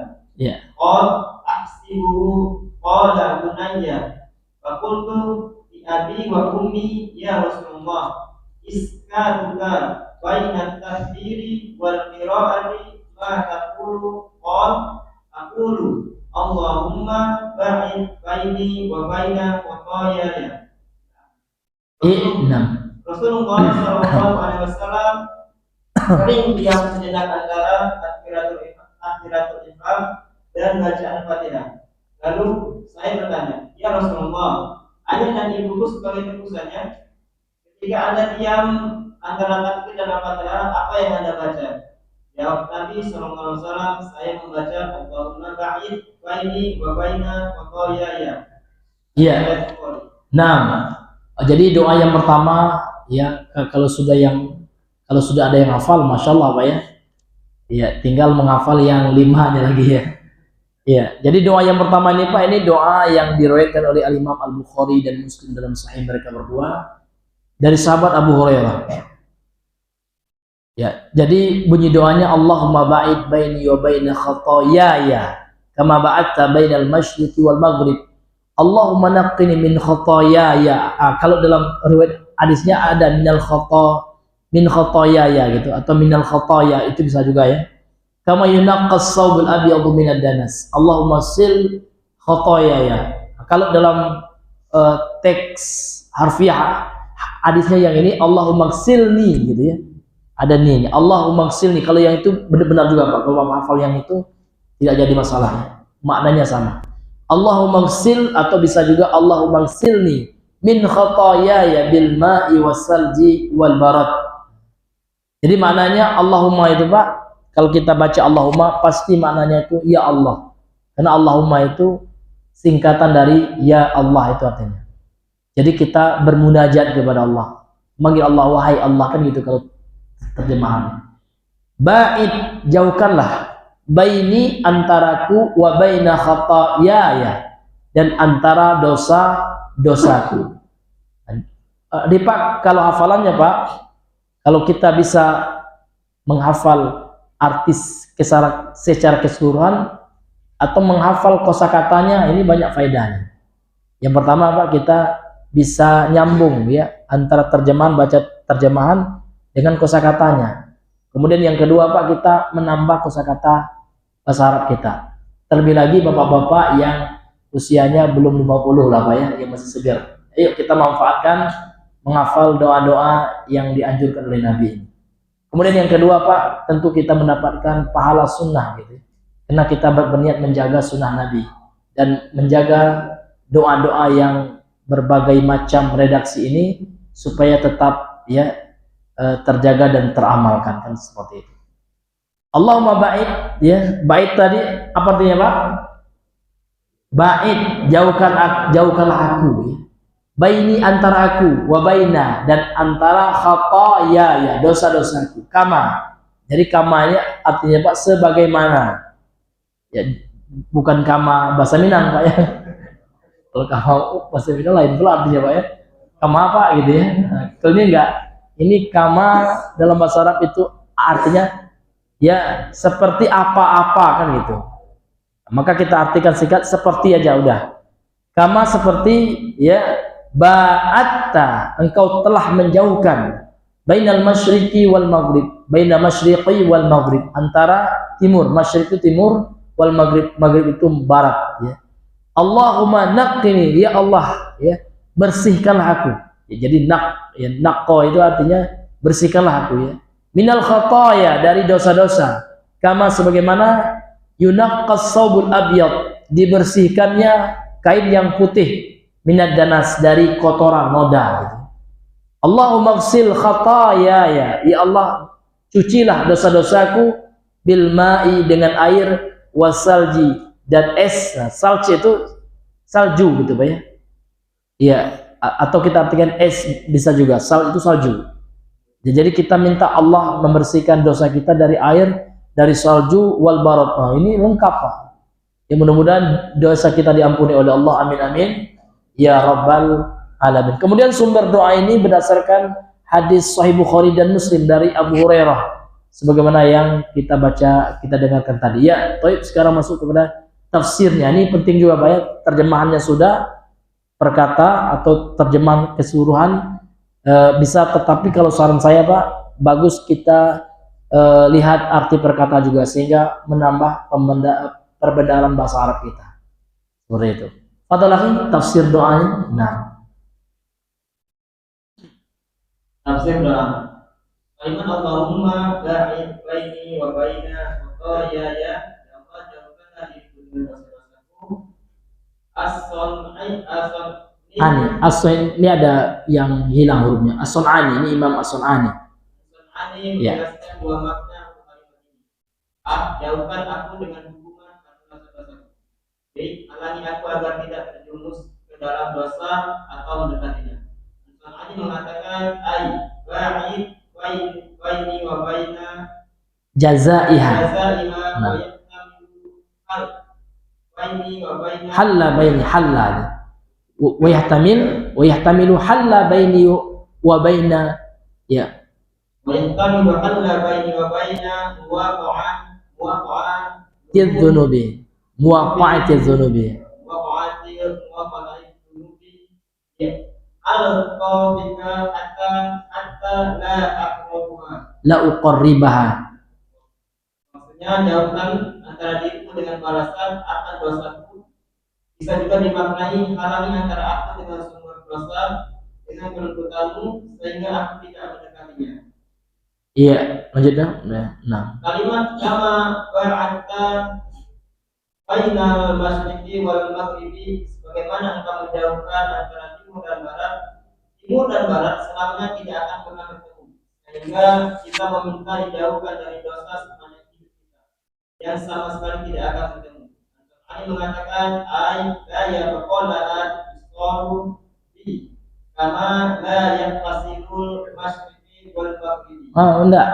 Qad ahsibuhu qala bunayya fa qultu bi abi wa ummi ya Rasulullah iskatuka baina takbiri wal qiraati ma taqulu qal aqulu Allahumma ba'id baini wa baina khataayaya. Rasulullah sallallahu alaihi wasallam sering diam sejenak antara takbiratul ihram dan bacaan Fatihah. Lalu saya bertanya, ya Rasulullah, ayah dan ibuku sebagai tebusannya, ketika Anda diam antara takbir dan Fatihah, apa yang Anda baca? Jawab Nabi sallallahu alaihi wasallam, saya membaca Allahumma ba'id baini wa baina khataayaya. Iya. Nah, jadi doa yang pertama ya kalau sudah ada yang hafal, masya Allah Pak ya. Ya, tinggal menghafal yang 5-nya lagi ya. Ya, jadi doa yang pertama ini Pak, ini doa yang diriwayatkan oleh Al-Imam Al-Bukhari dan Muslim dalam sahih mereka berdua dari sahabat Abu Hurairah. Ya, jadi bunyi doanya Allahumma ba'id baini wa baina khataayaya kama ba'adta bainal masyriqi wal maghrib. Allahumma naqqini min khataayaya. Kalau dalam riwayat hadisnya ada min khataayaya gitu atau minal khataaya, itu bisa juga ya. Kama yunaqqas saubul abyadu minad danas. Allahumma sil khataayaya. Kalau dalam teks harfiah hadisnya yang ini Allahumma ghsilni gitu ya. Ada nih, Allahumma ghsilni. Kalau yang itu benar-benar juga Pak, kalau hafal yang itu tidak jadi masalah. Maknanya sama. Allahumma ghsil atau bisa juga Allahumma ghsilni min khataayaya bil ma'i wassalji wal barad. Jadi maknanya Allahumma itu Pak, kalau kita baca Allahumma pasti maknanya itu ya Allah. Karena Allahumma itu singkatan dari ya Allah itu artinya. Jadi kita bermunajat kepada Allah. Manggil Allah, wahai Allah, kan gitu kalau terjemahan. Ba'id, jauhkanlah baini antaraku wa baina khataayaya, dan antara dosa-dosaku. Di Pak, kalau hafalannya Pak, kalau kita bisa menghafal artis secara keseluruhan atau menghafal kosakatanya, ini banyak faedahnya. Yang pertama Pak, kita bisa nyambung ya antara terjemahan, baca terjemahan dengan kosakatanya. Kemudian yang kedua Pak, kita menambah kosakata bahasa Arab kita. Terlebih lagi bapak-bapak yang usianya belum 50 lah Pak ya, yang masih segar. Ayo kita manfaatkan menghafal doa-doa yang dianjurkan oleh Nabi. Kemudian yang kedua Pak, tentu kita mendapatkan pahala sunnah gitu. Karena kita berniat menjaga sunnah Nabi dan menjaga doa-doa yang berbagai macam redaksi ini supaya tetap ya terjaga dan teramalkan, kan seperti itu. Allahumma ba'id, ya, ba'id tadi apa artinya Pak? Ba'id, jauhkanlah aku ya. Baini antara aku, wa baina, dan antara khataaya ya, dosa-dosaku. Kama. Jadi kamanya artinya Pak sebagaimana. Ya, bukan kama bahasa Minang Pak ya. Kalau kama bahasa Minang lain pula artinya Pak ya. Kama apa gitu ya. Nah, kalau ini enggak. Ini kama dalam bahasa Arab itu artinya ya seperti apa-apa kan gitu. Maka kita artikan singkat seperti aja udah. Kama seperti ya ba'atta, engkau telah menjauhkan bainal masyriqi wal maghrib, baina masyriqi wal maghrib, antara timur, masyriq itu timur, wal maghrib, maghrib itu barat ya. Allahumma naqqini, ya Allah ya, bersihkanlah aku. Ya, jadi naqqa itu artinya bersihkanlah aku ya. Minal khataaya, dari dosa-dosa. Kama sebagaimana yunaqqas saubul abyad, dibersihkannya kain yang putih, minad danas, dari kotoran noda gitu. Allahumma ghsil khataaya, ya Allah cucilah dosa-dosaku bil ma'i, dengan air, wasalji, dan es. Nah, salji itu salju gitu Pak ya. Ya, atau kita artikan es bisa juga. Sal itu salju. Jadi kita minta Allah membersihkan dosa kita dari air, dari salju, wal barad. Nah, ini lengkap Pak. Ya, mudah-mudahan dosa kita diampuni oleh Allah. Amin amin ya rabbal alamin. Kemudian sumber doa ini berdasarkan hadis Sahih Bukhari dan Muslim dari Abu Hurairah, sebagaimana yang kita baca, kita dengarkan tadi. Ya, baik, sekarang masuk kepada tafsirnya. Ini penting juga Pak ya. Terjemahannya sudah, perkata atau terjemahan keseluruhan bisa, tetapi kalau saran saya Pak, bagus kita lihat arti perkata juga sehingga menambah perbedaan bahasa Arab kita. Seperti itu. Atau lagi tafsir doanya. Nah, tafsir doa. Kalimat Allahumma ba'id baini wa baina khotoyaya, ya Allah jauhkanlah diriku dengan dosa-dosaku. As-Sun ini ada yang hilang hurufnya. As-Sun'ani, ini Imam As-Sun'ani. As-Sun'ani menjelaskan dua makna untuk kalimat ini. Jauhkan aku dengan hukuman karena dosa-dosaku. B. Halangi aku agar tidak terjerumus ke dalam dosa atau mendekatinya. As-Sun'ani mengatakan ba'id baini wa baina jazaiha halla baini halla wa yahtamilu halla baini wa baina ya wa yahtamilu halla baini wa baina muwaqa'ati dzunubi la uqarribaha. Maksudnya jauhkan antara diriku dengan balasan akan dosaku. Bisa juga dimaknai halangi antara aku dengan sumber dosa dengan penuntutanmu sehingga aku tidak mendekatinya. Iya, lanjutnya. Nah. Kalimat kama ba'atta bainal masyriqi wal maghribi, sebagaimana engkau menjauhkan antara timur dan barat selamanya tidak akan pernah bertemu, sehingga kita meminta dijauhkan dari dosa sepanjang hidup kita yang sama sekali tidak akan bertemu. Ini mengatakan la yaqalat isqalu bi kama la yaqasilul masyriqi wal maghribi. Enggak.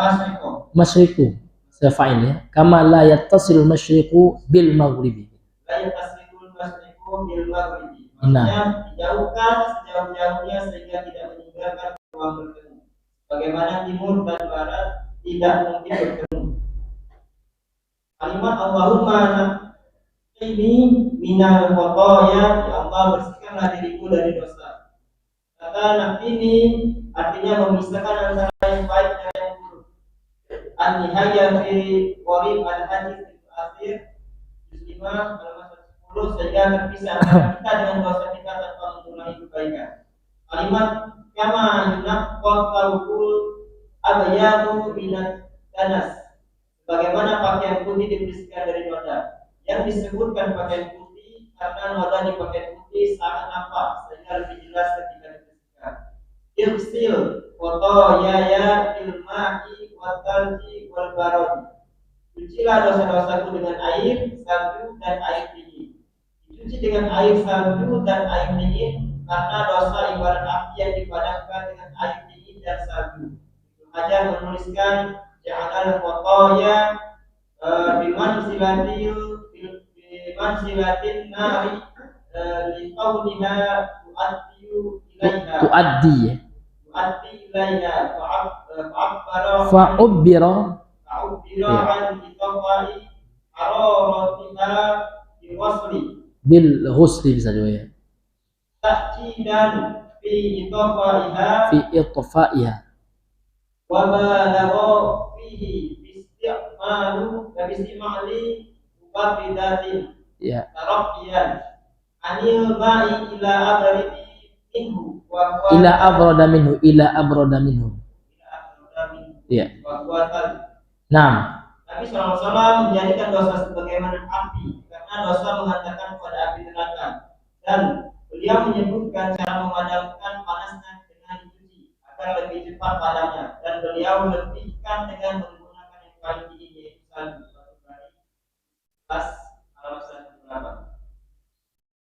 Masyriqu sefa'il ya. Kama la yattasilul masyriqu bil maghribi. La yattasilul masyriqu bil maghribi. Maksudnya dijauhkan sejauh-jauhnya sehingga tidak meninggalkan ruang bertemu. Bagaimana timur dan barat tidak mungkin bertemu. Kalimat Allahumma ini minal khotoya, ya Allah bersihkanlah diriku dari dosa. Kata ini artinya memisahkan antara yang baik dan yang buruk. An-nihayah fi qorib al-hadis al-akhir juz 5 halaman 10, sehingga terpisah antara kita dengan dosa kita tanpa mengulangi kebaikan. Kalimat kama yunaqqa thawbul abyadu minat danas, sebagaimana pakaian putih dibersihkan dari noda. Yang disebutkan pakaian putih karena noda di pakaian putih sangat nampak sehingga lebih jelas ketika dibersihkan. Irsil khotoyaya ilma'i watalji wal barodi, cucilah dosa-dosaku dengan air, salju dan air dingin. Dicuci dengan air, salju dan air dingin karena dosa ibarat api yang dipadamkan dengan air dingin dan salju. Ibnu Hajar menuliskan ja'alal khotoya bimansilatin nari liqawliha tuaddi ilaiha fa'ubbira an itafai hararatiha bil ghusli bisa juga ya. Ta'jidan fi itfaiha wa balagha fihi bistimali mubabidatin ya taraqiyan anil ma'i ila abradi minhu ila abrada minhu ya. Naam. Nabi SAW menjadikan dosa sebagaimana api karena dosa menghantarkan kepada api neraka, dan beliau menyebutkan cara memadamkan panasnya dengan dicuci agar lebih cepat padamnya, dan beliau lebihkan dengan menggunakan yang paling tinggi yaitu salju.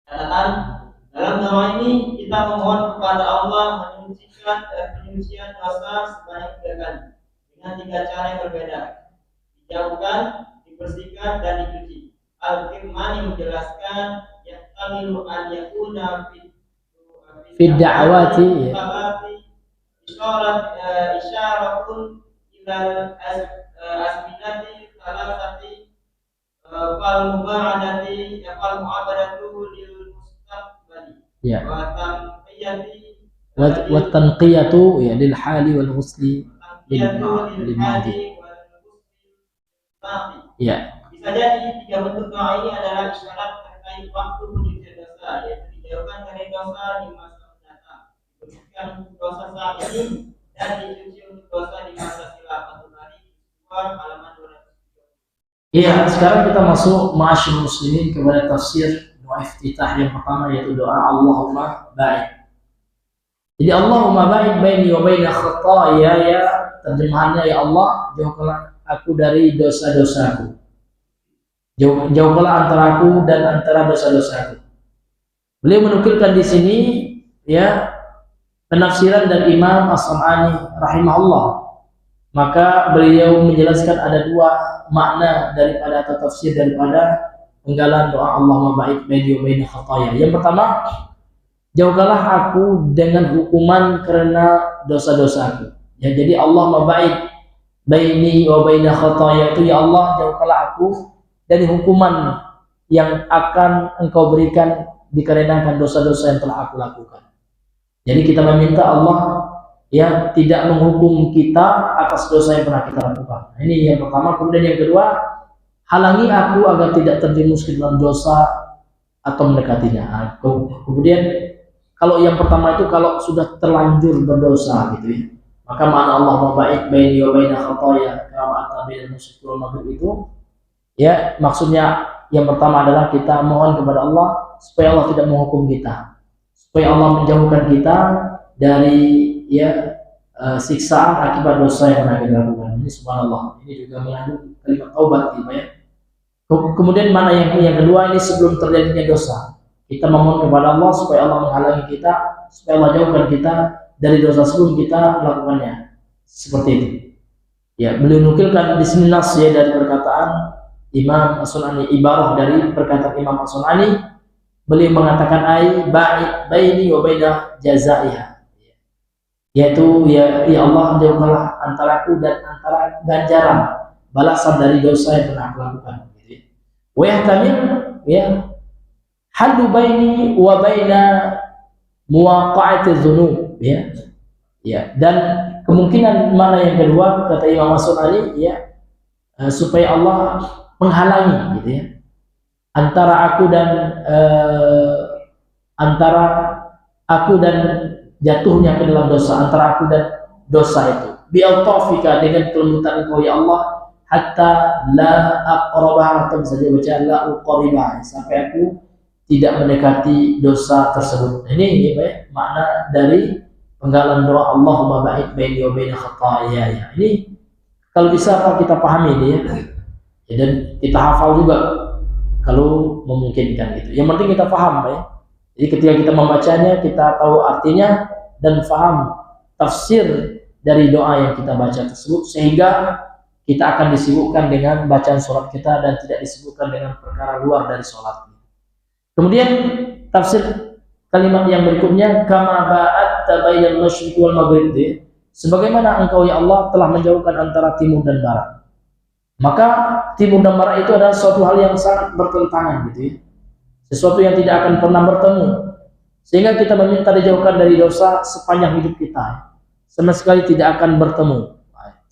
Catatan, dalam doa ini kita memohon kepada Allah penyucian dosa sebanyak 3 kali dengan 3 cara yang berbeda: dijauhkan, dibersihkan, dan dicuci. Al-Kirmani menjelaskan yahtamilu an yakuna fi da'wati isyaratun ilal asminati salasati fal mu'abadatu lil mustaqbali. Ya. wa tanqiyati Wa tanqiyatu ya lil hali wal husli lil madi. Ya. Bisa jadi tiga bentuk doa ini adalah isyarat terkait waktu pencucian dosa, yaitu dijauhkan dari dosa di masa mendatang, dibersihkan untuk dosa saat ini, dan dicuci untuk dosa di masa silam. Fathul Bari 2 halaman 230. Iya, sekarang kita masuk ma'asyiral muslimin kepada tafsir doa iftitah yang pertama, yaitu doa Allahumma ba'id. Jadi Allahumma ba'id baini wa baina khataaya, ya terjemahannya ya Allah, jauhkanlah aku dari dosa-dosaku. Jauhkanlah antara aku dan antara dosa-dosaku. Beliau menukilkan di sini ya penafsiran dari Imam As-San'ani rahimahullah. Maka beliau menjelaskan ada dua makna daripada atau tafsir daripada penggalan doa Allahumma ba'id baini wa baina khataaya. Yang pertama, jauhkanlah aku dengan hukuman karena dosa-dosaku. Ya, jadi Allahumma ba'id baini wa baina khataaya itu ya Allah, jauhkanlah aku dari hukuman yang akan Engkau berikan dikarenakan dosa-dosa yang telah aku lakukan. Jadi kita meminta Allah ya tidak menghukum kita atas dosa yang pernah kita lakukan. Ini yang pertama. Kemudian yang kedua, halangi aku agar tidak terjerumus ke dalam dosa atau mendekatinya. Kemudian kalau yang pertama itu kalau sudah terlanjur berdosa gitu ya, maka makna Allahumma ba'id baini wa baina khataaya kama ata bainal masyriqi wal maghrib itu ya maksudnya yang pertama adalah kita mohon kepada Allah supaya Allah tidak menghukum kita, supaya Allah menjauhkan kita dari ya siksaan akibat dosa yang pernah kita lakukan. Ini subhanallah, ini juga mengandung kalimat taubat gitu ya. Kemudian mana yang kedua, ini sebelum terjadinya dosa kita memohon kepada Allah supaya Allah menghalangi kita, supaya Allah jauhkan kita dari dosa sebelum kita melakukannya. Seperti itu. Ya, beliau nukilkan di sini nas ya dari perkataan Imam As-San'ani, ibarah dari perkataan Imam As-San'ani. Beliau mengatakan ai ba'id baini wa baina jazaiha. Yaitu ya Allah, jauhkanlah antaraku dan antara ganjaran balasan dari dosa yang pernah aku lakukan. Wa yahtamil ya halu baini wa baina muwaqa'ati dzunub ya dan kemungkinan mana yang kedua kata Imam As-San'ani ya supaya Allah menghalangi gitu ya antara aku dan jatuhnya ke dalam dosa, antara aku dan dosa itu bi'atafika, dengan kelembutan Engkau ya Allah, hatta la aqrabah, atau bisa dibaca la uqribah, sampai aku tidak mendekati dosa tersebut. Ini ya, makna dari penggalan doa Allahumma ba'id baini wa baina khataaya. Ini kalau bisa kita pahami ini ya, dan kita hafal juga kalau memungkinkan gitu. Yang penting kita paham ya. Jadi ketika kita membacanya, kita tahu artinya dan paham tafsir dari doa yang kita baca tersebut, sehingga kita akan disibukkan dengan bacaan sholat kita dan tidak disibukkan dengan perkara luar dari sholat. Kemudian tafsir kalimat yang berikutnya, kama ba'adta bainal masyriqi wal maghrib, sebagaimana Engkau ya Allah telah menjauhkan antara timur dan barat. Maka timur dan barat itu adalah suatu hal yang sangat bertentangan gitu ya. Sesuatu yang tidak akan pernah bertemu, sehingga kita meminta dijauhkan dari dosa sepanjang hidup kita, sama sekali tidak akan bertemu.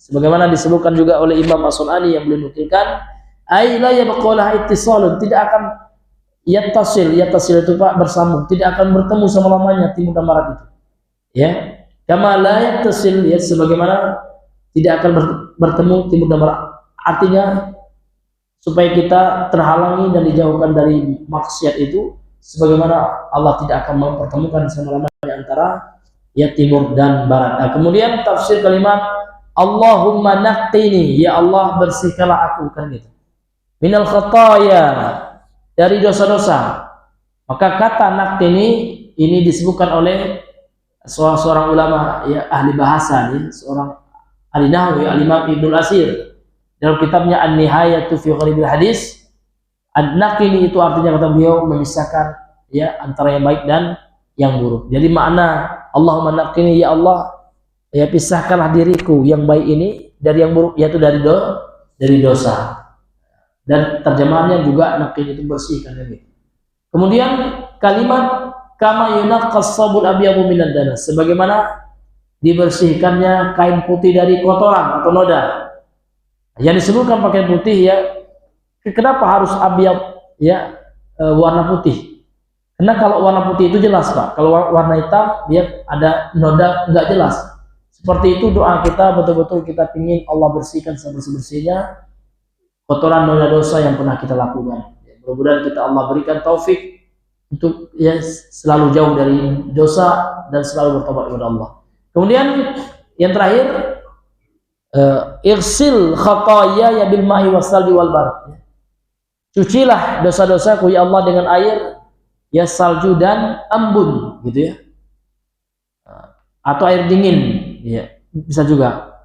Sebagaimana disebutkan juga oleh Imam As-San'ani yang beliau nukilkan, ai la yabqalah ittisalun, tidak akan yattasil itu Pak bersambung, tidak akan bertemu selama-lamanya timur dan barat itu. Ya, kama la yattasil ya, sebagaimana tidak akan bertemu timur dan barat. Artinya supaya kita terhalangi dan dijauhkan dari maksiat itu, sebagaimana Allah tidak akan mempertemukan selama-lamanya antara ya timur dan barat. Nah, kemudian tafsir kalimat Allahumma naqqini, ya Allah bersihkanlah aku, kan gitu, minal khataaya, dari dosa-dosa. Maka kata naqqini ini disebutkan oleh seorang ulama ya ahli bahasa ya, seorang ahli nahwu ya, Imam Ibnu Al-Asir dalam kitabnya An-Nihayatu fi Gharibil Hadis. An-Naqili itu artinya kata beliau memisahkan ya antara yang baik dan yang buruk. Jadi makna Allahumma naqini, ya Allah ya pisahkanlah diriku yang baik ini dari yang buruk, yaitu dari dosa. Dan terjemahannya juga naqini itu bersihkan ini. Kemudian kalimat kama yunaqqas sabul abyadu minad danas, sebagaimana dibersihkannya kain putih dari kotoran atau noda. Yang disebutkan pakaian putih ya, kenapa harus abyad ya, warna putih? Karena kalau warna putih itu jelas Pak, kalau warna hitam dia ada noda nggak jelas. Seperti itu doa kita, betul-betul kita ingin Allah bersihkan sebersih-bersihnya kotoran noda dosa yang pernah kita lakukan. Mudah-mudahan kita Allah berikan taufik untuk ya selalu jauh dari dosa dan selalu bertobat kepada Allah. Kemudian yang terakhir, irsil khataya ya bil ma'i wasalji wal barad. Cucilah dosa-dosaku ya Allah dengan air ya salju dan embun, gitu ya, atau air dingin ya, bisa juga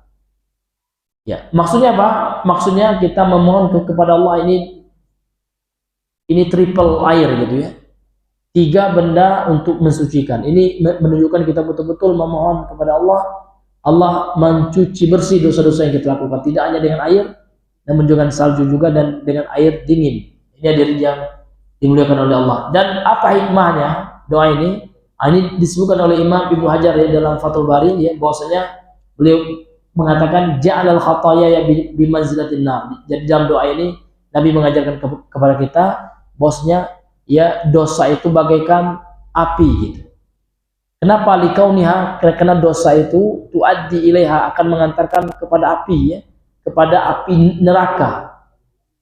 ya. Maksudnya apa? Maksudnya kita memohon kepada Allah ini triple air gitu ya, 3 benda untuk mensucikan. Ini menunjukkan kita betul-betul memohon kepada Allah, Allah mencuci bersih dosa-dosa yang kita lakukan, tidak hanya dengan air, namun dengan salju juga dan dengan air dingin. Ini hadirin yang dimuliakan oleh Allah. Dan apa hikmahnya doa ini? Ini disebutkan oleh Imam Ibnu Hajar ya dalam Fathul Bari ya, bahwasanya beliau mengatakan ja'alal khataya ya bimanzilatin nar. Jadi dalam doa ini Nabi mengajarkan kepada kita bahwasanya ya dosa itu bagaikan api gitu. Kenapa? Likauniha, karena dosa itu tuaddi ilaiha, akan mengantarkan kepada api ya, kepada api neraka.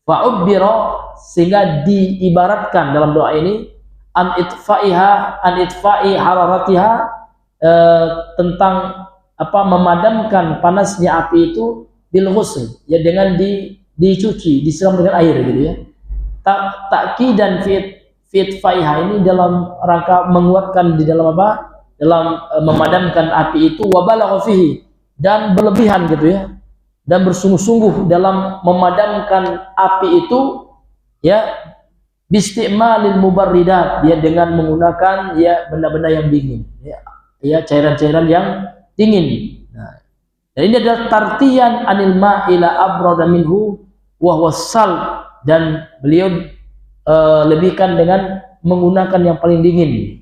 Fa'ubbira, sehingga diibaratkan dalam doa ini an itfa'i hararatiha, tentang apa, memadamkan panasnya api itu bil ghusl ya, dengan dicuci, disiram dengan air gitu ya. Ta'kidan fit faiha, ini dalam rangka menguatkan di dalam apa, dalam memadamkan api itu, wabalagha fihi, dan berlebihan gitu ya, dan bersungguh-sungguh dalam memadamkan api itu ya, bisti'malil mubarridat, dia dengan menggunakan ya benda-benda yang dingin ya, cairan-cairan yang dingin. Nah, dan ini adalah tartiyan anil ma'ila abrada minhu wa huwa sal, dan beliau lebihkan dengan menggunakan yang paling dingin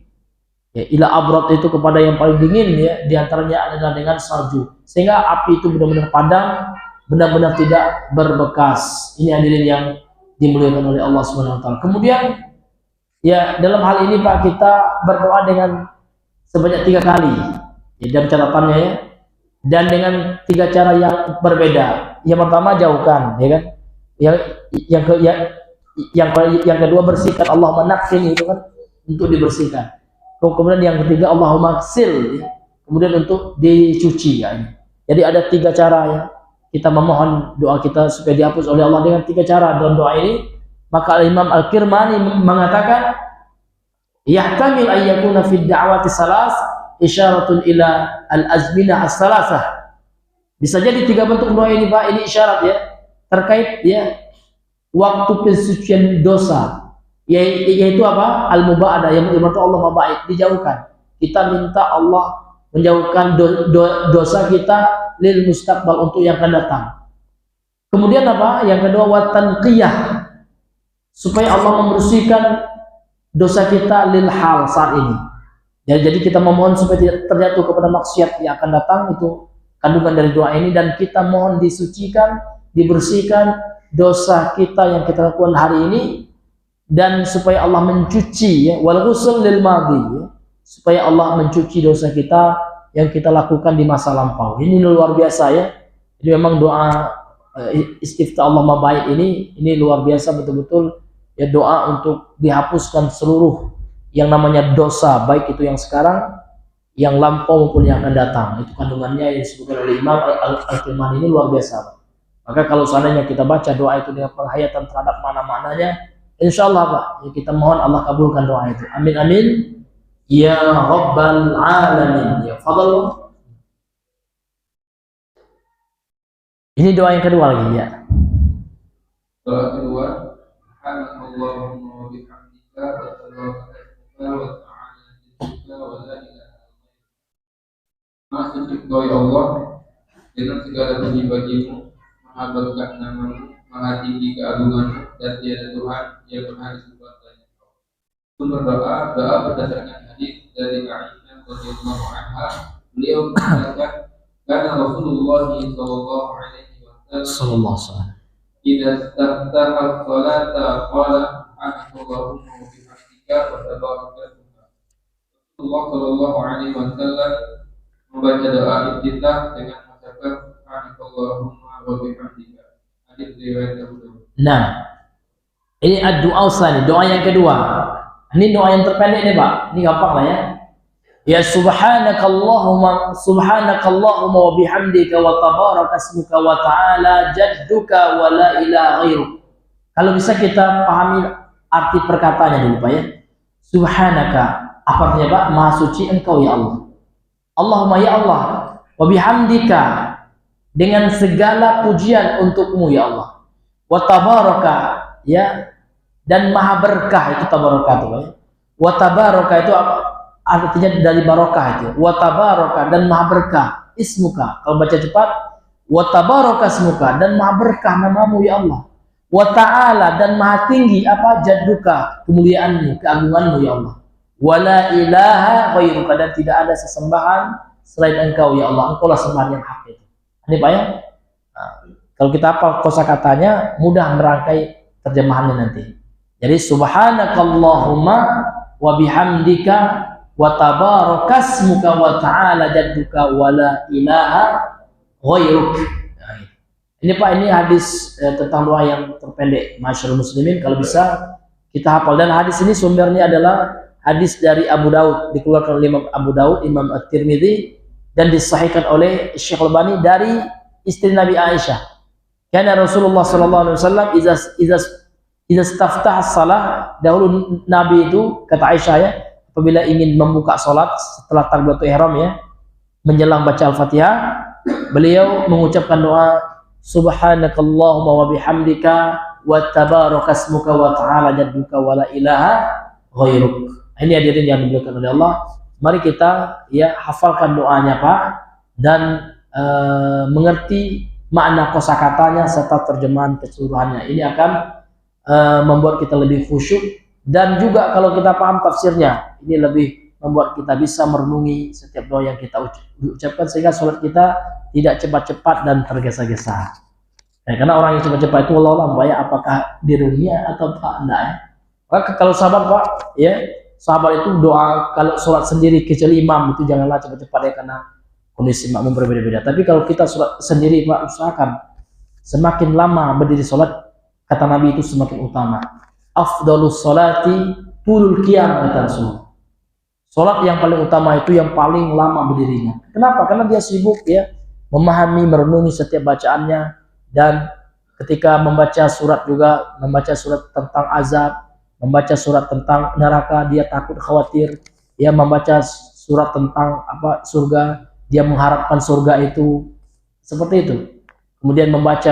ya, ila abrad itu kepada yang paling dingin ya, diantaranya adalah dengan salju, sehingga api itu benar-benar padam, benar-benar tidak berbekas. Ini hadirin yang dimuliakan oleh Allah Subhanahu wa taala. Kemudian ya, dalam hal ini Pak, kita berdoa dengan sebanyak 3 kali ya, dalam catatannya ya, dan dengan 3 cara yang berbeda. Yang pertama jauhkan ya kan, yang kedua bersihkan, Allah menaksin itu kan, untuk dibersihkan. Kemudian yang ketiga Allahumma ghsil ya, kemudian untuk dicuci ya. Jadi ada 3 cara ya, kita memohon doa kita supaya dihapus oleh Allah dengan 3 cara dalam doa ini. Maka Imam Al-Kirmani mengatakan yahtamil ayyakuna fid da'wati salas isyaratun ila al-azmina as-salasah. Bisa jadi 3 bentuk doa ini Pak, ini isyarat ya, terkait ya waktu pensucian dosa, yaitu apa? Al-mubaadah, yang berarti Allah mabaid, dijauhkan. Kita minta Allah menjauhkan dosa kita lil mustaqbal, untuk yang akan datang. Kemudian apa? Yang kedua, watanqiyah, supaya Allah membersihkan dosa kita lil hal, saat ini. Ya, jadi kita memohon supaya tidak terjatuh kepada maksiat yang akan datang, itu kandungan dari doa ini. Dan kita mohon disucikan, dibersihkan dosa kita yang kita lakukan hari ini, dan supaya Allah mencuci ya, wal ghusl lil madhi ya, supaya Allah mencuci dosa kita yang kita lakukan di masa lampau. Ini luar biasa ya. Jadi memang doa istiftah Allah mabaid ini luar biasa betul-betul ya, doa untuk dihapuskan seluruh yang namanya dosa, baik itu yang sekarang, yang lampau maupun yang akan datang. Itu kandungannya yang disebutkan oleh Imam Al-Kirmani, ini luar biasa. Maka kalau seandainya kita baca doa itu dengan penghayatan terhadap makna-maknanya, insya Allah Pak, ya kita mohon Allah kabulkan doa itu. Amin amin ya rabbal alamin. Ya fadal. Ini doa yang kedua lagi ya. Doa kedua, subhanallahumma wa bihamdika wa tabaraka wa ta'ala jadduka wa la ilaha illa anta. Maha suci Engkau ya Allah, dengan segala puji bagimu, maha berkah namamu, maha tinggi keagunganmu, dan tiada Tuhan yang berhak disembah berdoa berdasarkan hadis dari Aisyah radhiyallahu anha. Beliau mengatakan, karena Rasulullah sallallahu alaihi wasallam idza istaftaha as-salata qala Allahumma wa bihamdika wa tabaraka ismuka. Rasulullah sallallahu alaihi wasallam membaca doa iftitah dengan mengucapkan Allahumma wa bihamdika. Hadis riwayat Abu Dawud. Nah, ini doa usani, doa yang kedua. Ini doa yang terpendek nih Pak. Ini gampang lah ya. Ya subhanakallahumma wa bihamdika wa tabaraka ismuka wa ta'ala jadduka wa la ilaha ghairuk. Kalau bisa kita pahami arti perkataannya dulu Pak ya. Subhanaka, apa artinya Pak? Maha suci Engkau ya Allah. Allahumma ya Allah, wa bihamdika, dengan segala pujian untukmu ya Allah. Wa tabaraka, ya, dan maha berkah, itu tabaraka itu Pak ya. Wa tabaraka itu apa? Artinya dari barokah itu. Wa tabaraka, dan maha berkah ismuka. Kalau baca cepat, wa tabaraka ismuka, dan maha berkah namamu ya Allah. Wa ta'ala, dan maha tinggi apa? Jadduka, kemuliaanmu, keagunganmu ya Allah. Wa la ilaha ghairuka, dan tidak ada sesembahan selain Engkau ya Allah. Engkau lah sembahan yang hak itu. Ini Pak ya. Nah, kalau kita hafal kosakatanya, mudah merangkai terjemahannya nanti. Jadi subhanakallahumma wa bihamdika wa tabarakasmuka wa ta'ala jadduka wa la ilaha ghairuk. Nah, ini Pak, ini hadis tentang doa yang terpendek. Masyarul muslimin, kalau bisa kita hafal. Dan hadis ini sumbernya adalah hadis dari Abu Daud, dikeluarkan oleh Imam Abu Daud, Imam At-Tirmidzi, dan disahihkan oleh Syekh Al-Albani dari istri Nabi Aisyah. Karena Rasulullah sallallahu alaihi wasallam iza staftaha salah, dahulu Nabi itu, kata Aisyah ya, apabila ingin membuka salat setelah takbiratul ihram ya, menjelang baca Al-Fatihah, beliau mengucapkan doa subhanakallahumma wa bihamdika wa tabarakasmuka wa ta'ala jadduka wa la ilaha ghairuk. Ini hadirin yang dimuliakan oleh Allah. Mari kita ya hafalkan doanya Pak, dan mengerti makna kosakatanya serta terjemahan keseluruhannya. Ini akan membuat kita lebih khusyuk, dan juga kalau kita paham tafsirnya, ini lebih membuat kita bisa merenungi setiap doa yang kita ucapkan, sehingga sholat kita tidak cepat-cepat dan tergesa-gesa. Ya, karena orang yang cepat-cepat itu Allah ya, apakah direnungnya atau enggak ya. Maka kalau sahabat Pak ya, sahabat itu doa kalau sholat sendiri kecuali imam itu janganlah cepat-cepat ya, karena kondisi makmum berbeda-beda. Tapi kalau kita sholat sendiri Pak, usahakan semakin lama berdiri sholat, kata Nabi, itu semakin utama. Afdalus sholati tulul qiyam, kata Rasul. Sholat yang paling utama itu yang paling lama berdirinya. Kenapa? Karena dia sibuk ya memahami, merenungi setiap bacaannya, dan ketika membaca surat juga, membaca surat tentang azab, membaca surat tentang neraka, dia takut khawatir. Ya, membaca surat tentang apa surga, dia mengharapkan surga itu, seperti itu. Kemudian membaca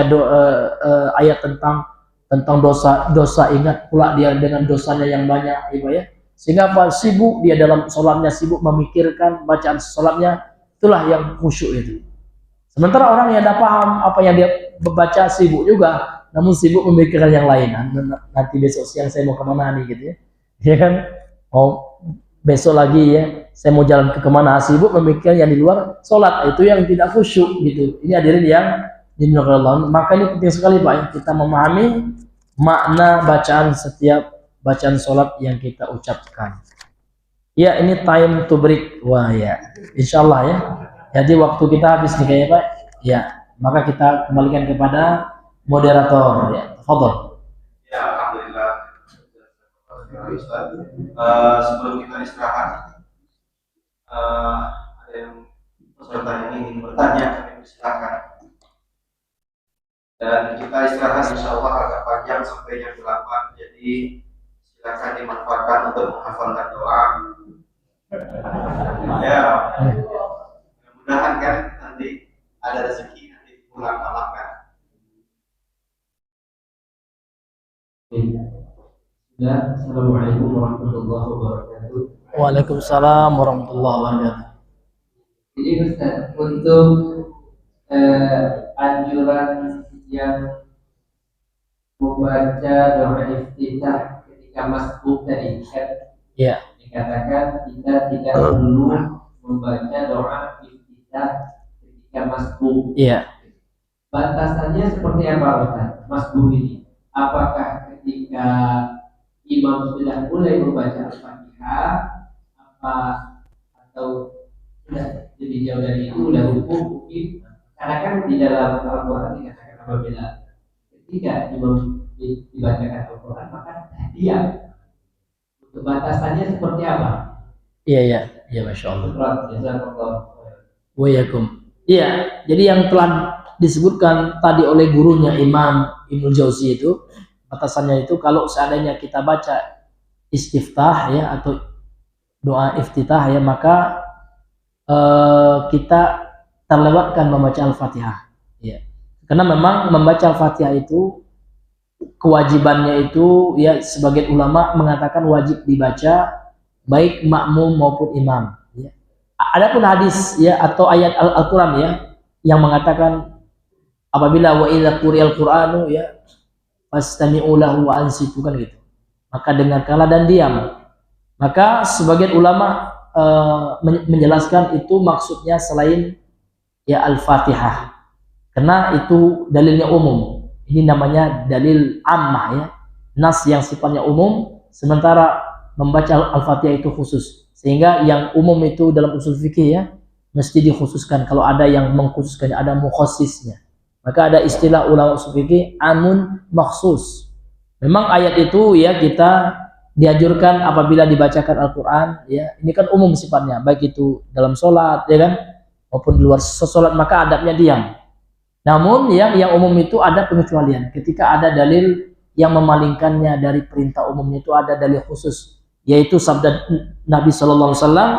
ayat tentang dosa, ingat pula dia dengan dosanya yang banyak, ya. Sehingga apa? Sibuk dia dalam sholatnya, sibuk memikirkan bacaan sholatnya, itulah yang khusyuk itu. Sementara orang yang tidak paham apa yang dia baca, sibuk juga, namun sibuk memikirkan yang lain. Nanti besok siang saya mau kemana nih, gitu ya. Ya kan? Oh, besok lagi ya, saya mau jalan ke kemana, sibuk memikirkan yang di luar sholat, itu yang tidak khusyuk gitu. Ini hadirin yang dimuliakan Allah. Maka ini penting sekali Pak ya, kita memahami makna bacaan setiap bacaan sholat yang kita ucapkan. Ya, ini time to break. Wah ya, insyaallah ya. Jadi waktu kita habis nih kayaknya Pak. Ya, maka kita kembalikan kepada moderator ya. Tafadhol. Ya, alhamdulillah. Sebelum kita istirahat, ada yang peserta yang ingin bertanya, kami silakan. Dan kita istirahat insya Allah agak panjang sampai jam 8, jadi silakan dimanfaatkan untuk menghafalkan doa. Ya, mudah-mudahan kan nanti ada rezeki, nanti pulang malam kan. Ya, assalamualaikum warahmatullahi wabarakatuh. Waalaikumsalam warahmatullahi wabarakatuh. Ini Ustaz, untuk anjuran yang membaca doa iftitah ketika masbuk tadi, Ya. Dikatakan kita tidak perlu membaca doa iftitah ketika masbuk. Iya. Batasannya seperti apa Ustaz? Masbuk ini, apakah ketika imam sudah mulai membaca Al-Fatihah, atau sudah lebih jauh dari itu, udah rukuk mungkin? Karena kan di dalam Al-Quran dikatakan apabila ketika imam dibacakan Al-Quran maka diam. Untuk batasannya seperti apa? Iya, Masya Allah. Jazakallah. Wayakum. Iya, jadi yang telah disebutkan tadi oleh gurunya Imam Ibnu Jauzi itu, batasannya itu kalau seandainya kita baca istiftah ya atau doa iftitah ya, maka kita terlewatkan membaca Al-Fatihah ya. Karena memang membaca Al-Fatihah itu kewajibannya itu ya, sebagian ulama mengatakan wajib dibaca baik makmum maupun imam ya. Adapun hadis ya atau ayat Al-Quran ya yang mengatakan apabila wa idza quriyal Qur'anu ya fastami'u lahu wa ansitu, kan gitu, maka dengarkanlah dan diam. Maka sebagian ulama menjelaskan itu maksudnya selain ya Al-Fatihah, karena itu dalilnya umum. Ini namanya dalil ammah ya, nas yang sifatnya umum, sementara membaca Al-Fatihah itu khusus. Sehingga yang umum itu dalam usul fikih ya mesti dikhususkan. Kalau ada yang mengkhususkannya, ada mukhasisnya. Maka ada istilah ulama usul fikih amun makhsus. Memang ayat itu ya kita dianjurkan apabila dibacakan Al-Quran ya, ini kan umum sifatnya, baik itu dalam sholat ya kan maupun di luar sholat, maka adabnya diam. Namun yang umum itu ada pengecualian. Ketika ada dalil yang memalingkannya dari perintah umumnya, itu ada dalil khusus, yaitu sabda Nabi Sallallahu Alaihi Wasallam.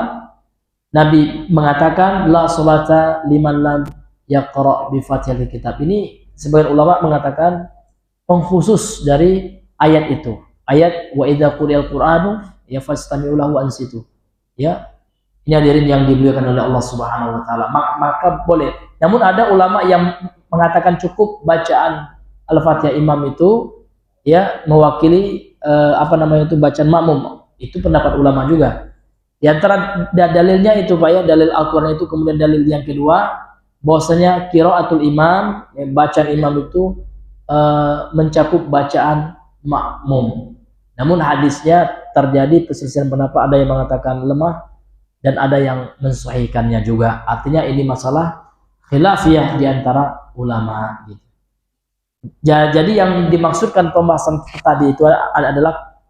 Nabi mengatakan la sholata liman lam yaqra bi fatihil kitab. Ini sebagian ulama mengatakan pengkhusus dari ayat itu. Ayat wa idza quriyal Qur'anu ya fastami'u lahu ansitu. Ya. Ini hadirin yang dimuliakan oleh Allah Subhanahu wa taala. Maka boleh. Namun ada ulama yang mengatakan cukup bacaan Al-Fatihah imam itu ya mewakili bacaan makmum. Itu pendapat ulama juga. Di antara dalilnya itu Pak ya, dalil Al-Qur'an itu, kemudian dalil yang kedua bahwasanya qiraatul imam, bacaan imam itu mencakup bacaan makmum. Namun hadisnya terjadi perselisihan pendapat, ada yang mengatakan lemah dan ada yang mensahihkannya juga. Artinya ini masalah khilafiyah di antara ulama gitu. Jadi yang dimaksudkan pembahasan tadi itu adalah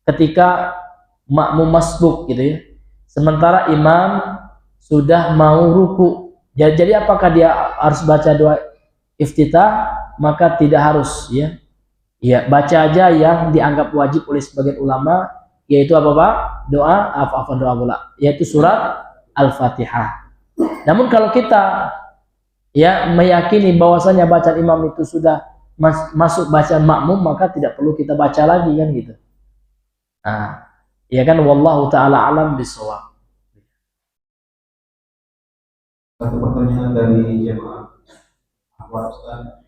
ketika makmum masbuk gitu ya, sementara imam sudah mau ruku. Jadi apakah dia harus baca doa iftitah? Maka tidak harus ya. Ya, baca aja yang dianggap wajib oleh sebagian ulama, yaitu apa Pak? Doa pula, yaitu surat Al-Fatihah. Namun kalau kita ya meyakini bahwasanya bacaan imam itu sudah masuk bacaan makmum, maka tidak perlu kita baca lagi kan gitu. Nah, ya kan, wallahu taala alam bisawab. Satu pertanyaan dari jemaah Ustaz.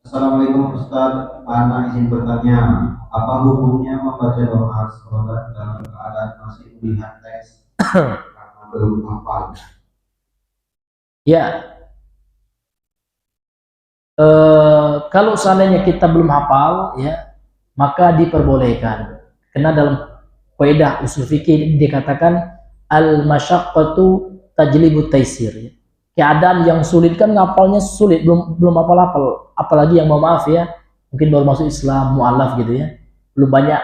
Assalamualaikum Ustaz, Ana izin bertanya, apa hukumnya membaca doa sholat dalam keadaan masih melihat teks karena belum hafal? Ya, kalau seandainya kita belum hafal ya, maka diperbolehkan. Karena dalam kaidah usul fikih dikatakan al-masyaqqatu tajlibu taisir ya. Keadaan yang sulit kan ngapalnya sulit, belum hafal, apalagi yang mau maaf ya, mungkin baru masuk Islam, mu'alaf gitu ya, belum banyak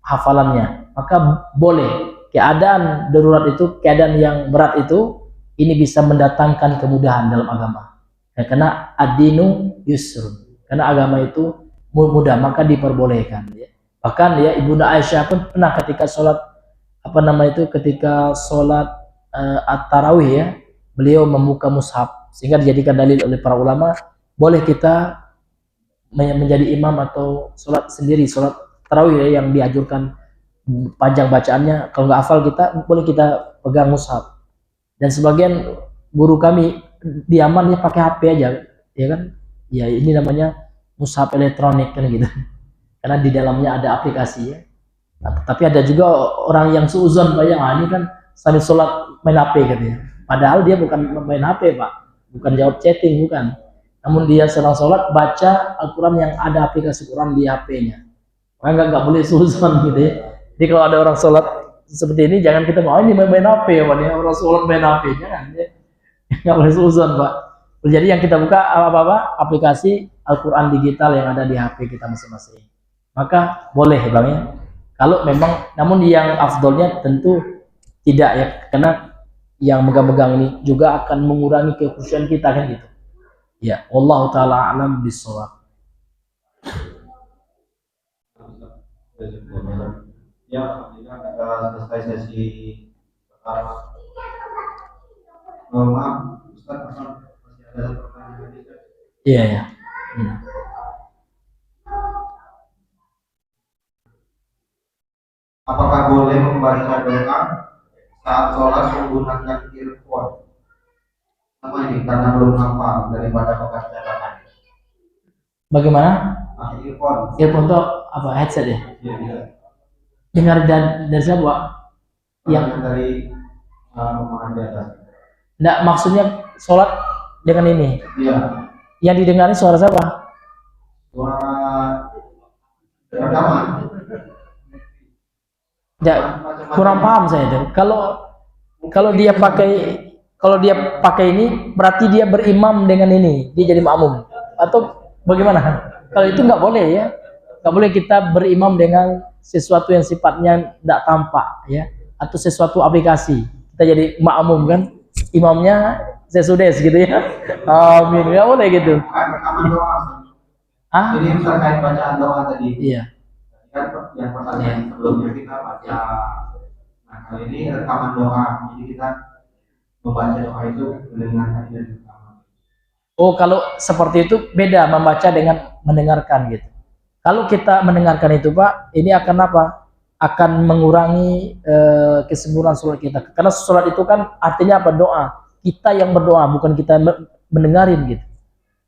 hafalannya, maka boleh. Keadaan darurat itu, keadaan yang berat itu, ini bisa mendatangkan kemudahan dalam agama ya, karena ad-dinu yusrun, karena agama itu mudah, maka diperbolehkan ya. Bahkan ya Ibunda Aisyah pun pernah ketika sholat ketika sholat at-tarawih ya, beliau membuka mushaf, sehingga dijadikan dalil oleh para ulama boleh kita menjadi imam atau sholat sendiri, sholat tarawih ya, yang dianjurkan panjang bacaannya. Kalau nggak hafal kita boleh kita pegang mushaf. Dan sebagian guru kami di Yaman ya pakai HP aja ya kan, ya ini namanya mushaf elektronik kan gitu, karena di dalamnya ada aplikasi ya. Tapi ada juga orang yang suuzon Pak, ya, ini kan sambil sholat main HP katanya. Padahal dia bukan main HP Pak, bukan jawab chatting, bukan. Namun dia sedang sholat baca Al-Quran yang ada aplikasi Quran di HP-nya. Maka nggak boleh suuzon gitu ya. Jadi kalau ada orang sholat seperti ini, jangan kita mau ini main HP ya Pak, ya. Orang sholat main HP, jangan ya. Nggak boleh suuzon Pak. Jadi yang kita buka apa-apa aplikasi Al-Quran digital yang ada di HP kita masing-masing. Maka boleh Bang ya. Kalau memang, namun yang afdolnya tentu tidak ya, karena yang megang-megang ini juga akan mengurangi kekhusyuan kita kan gitu. Ya, wallahu taala alam bisawab. Ya, alhamdulillah kita selesai sesi pertama. Maaf, Ustaz, masih ada pertanyaan lagi? Iya ya. Apakah boleh membaca doa saat sholat menggunakan earphone? Sama ini karena belum hafal daripada bekas catatan. Bagaimana? Earphone. Earphone itu apa? Headset ya? Iya. Dengar dari siapa Pak? Yang Dari rumah di atas. enggak, maksudnya sholat dengan ini. Iya. Yang didengarin suara siapa? Suara rekaman. Ya, kurang paham saya itu. Kalau dia pakai ini berarti dia berimam dengan ini, dia jadi makmum atau bagaimana? Kalau itu nggak boleh ya, nggak boleh kita berimam dengan sesuatu yang sifatnya tidak tampak ya, atau sesuatu aplikasi. Kita jadi makmum kan, imamnya sesudes gitu ya. Amin, nggak boleh gitu. Rekaman doa. Ah? Ini terkait bacaan doa tadi. Iya. Kan yang pertanyaan sebelumnya kita baca, nah kali ini rekaman doa, jadi kita membaca doa itu mendengarkan dan rekaman. Oh, kalau seperti itu beda membaca dengan mendengarkan gitu. Kalau kita mendengarkan itu Pak, ini akan apa? Akan mengurangi kesempurnaan sholat kita. Karena sholat itu kan artinya apa? Doa. Kita yang berdoa, bukan kita mendengarin gitu.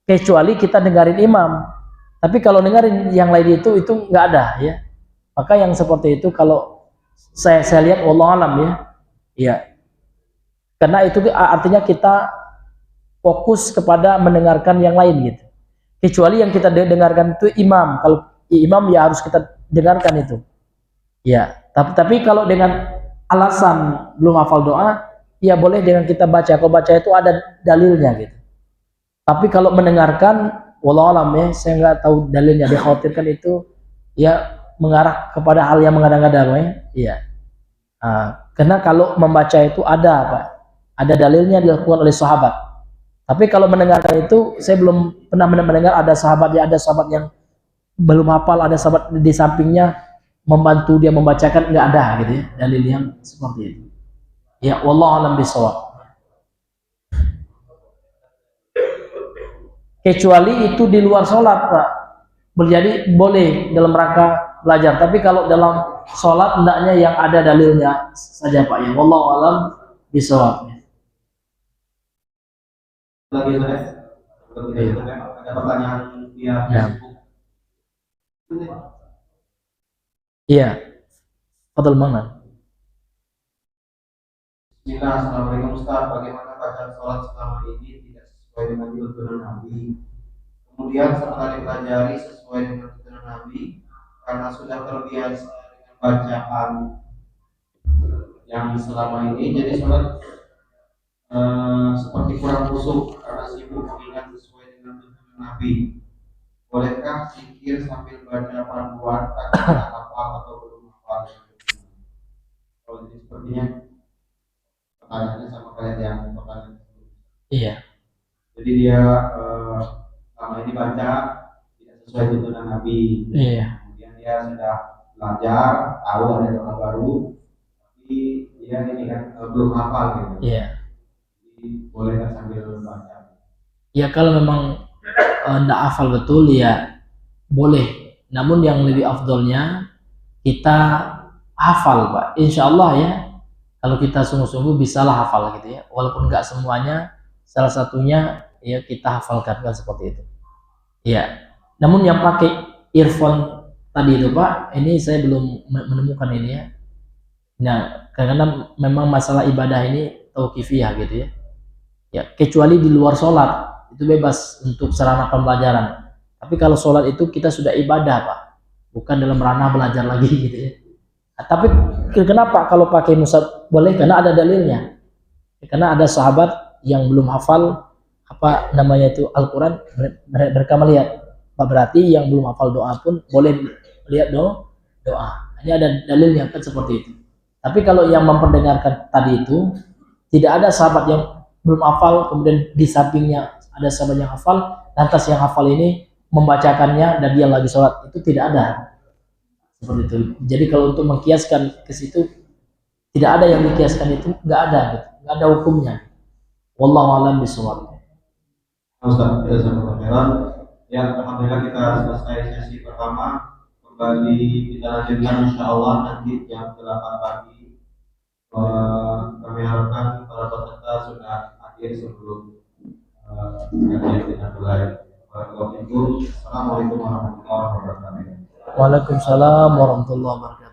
Kecuali kita dengarin imam. Tapi kalau dengarin yang lain itu nggak ada ya. Maka yang seperti itu kalau saya lihat wallahu alam ya. Ya. Karena itu artinya kita fokus kepada mendengarkan yang lain gitu. Kecuali yang kita dengarkan itu imam. Kalau imam ya harus kita dengarkan itu. Ya, tapi kalau dengan alasan belum hafal doa, ya boleh dengan kita baca. Kalau baca itu ada dalilnya gitu. Tapi kalau mendengarkan wallahu alam ya, saya nggak tahu dalilnya, dikhawatirkan itu ya mengarah kepada hal yang mengada-ngada ya. Iya. Karena kalau membaca itu ada Pak, ada dalilnya dilakukan oleh sahabat. Tapi kalau mendengarkan itu saya belum pernah mendengar ada sahabat yang belum hafal, ada sahabat di sampingnya membantu dia membacakan, nggak ada gitu ya dalil yang seperti itu. Ya wallahu alam bisawab. Kecuali itu di luar sholat Pak, jadi boleh dalam rangka belajar. Tapi kalau dalam sholat hendaknya yang ada dalilnya saja Pak ya. Wallahu alam bisawab. Lagi ada pertanyaan via Facebook. Iya. Fadal mana? Bismillah, assalamualaikum Ustaz. Bagaimana bacaan sholat selama ini tidak sesuai dengan tuntunan Nabi? Kemudian setelah dipelajari sesuai dengan tuntunan Nabi, karena sudah terbiasa dengan bacaan yang selama ini, jadi sholat seperti kurang khusyuk karena sibuk mengingat sesuai dengan tuntunan Nabi. Bolehkah zikir sambil baca panduan kata hafal atau belum hafal? Kalau ini sepertinya pertanyaannya sama kayak yang pertanyaan sebelumnya. Iya. Jadi dia selama ini baca tidak sesuai tuntunan Nabi. Iya. Kemudian dia sudah belajar, tahu ada doa baru, tapi dia ini kan belum hafal gitu. Iya. Jadi bolehkah sambil baca? Ya kalau memang tidak hafal betul ya boleh. Namun yang lebih afdolnya kita hafal Pak. Insya Allah ya. Kalau kita sungguh-sungguh bisalah hafal gitu ya. Walaupun nggak semuanya, salah satunya ya kita hafalkan kan seperti itu. Ya. Namun yang pakai earphone tadi itu Pak, ini saya belum menemukan ini ya. Nah, karena memang masalah ibadah ini tauqifiyah gitu ya. Ya, kecuali di luar sholat itu bebas untuk sarana pembelajaran. Tapi kalau sholat itu kita sudah ibadah Pak, bukan dalam ranah belajar lagi gitu ya. Nah, tapi kenapa kalau pakai mushaf boleh? Karena ada dalilnya. Karena ada sahabat yang belum hafal apa namanya itu Al-Quran, mereka melihat. Berarti yang belum hafal doa pun boleh lihat doa. Ini ada dalilnya kan seperti itu. Tapi kalau yang memperdengarkan tadi itu tidak ada sahabat yang belum hafal, kemudian di sampingnya ada sahabat yang hafal, lantas yang hafal ini membacakannya dan dia lagi sholat, itu tidak ada seperti itu. Jadi kalau untuk mengkiaskan ke situ, tidak ada yang dikiaskan itu, nggak ada, gitu. Nggak ada hukumnya. Wallahu a'lam bishawab. Ustaz, ya, alhamdulillah kita selesai sesi pertama. Kembali kita lanjutkan insya Allah nanti jam 8 pagi. Kami harapkan para peserta sudah hadir sebelum kajian kita mulai. Assalamualaikum warahmatullahi wabarakatuh. Waalaikumsalam warahmatullahi wabarakatuh.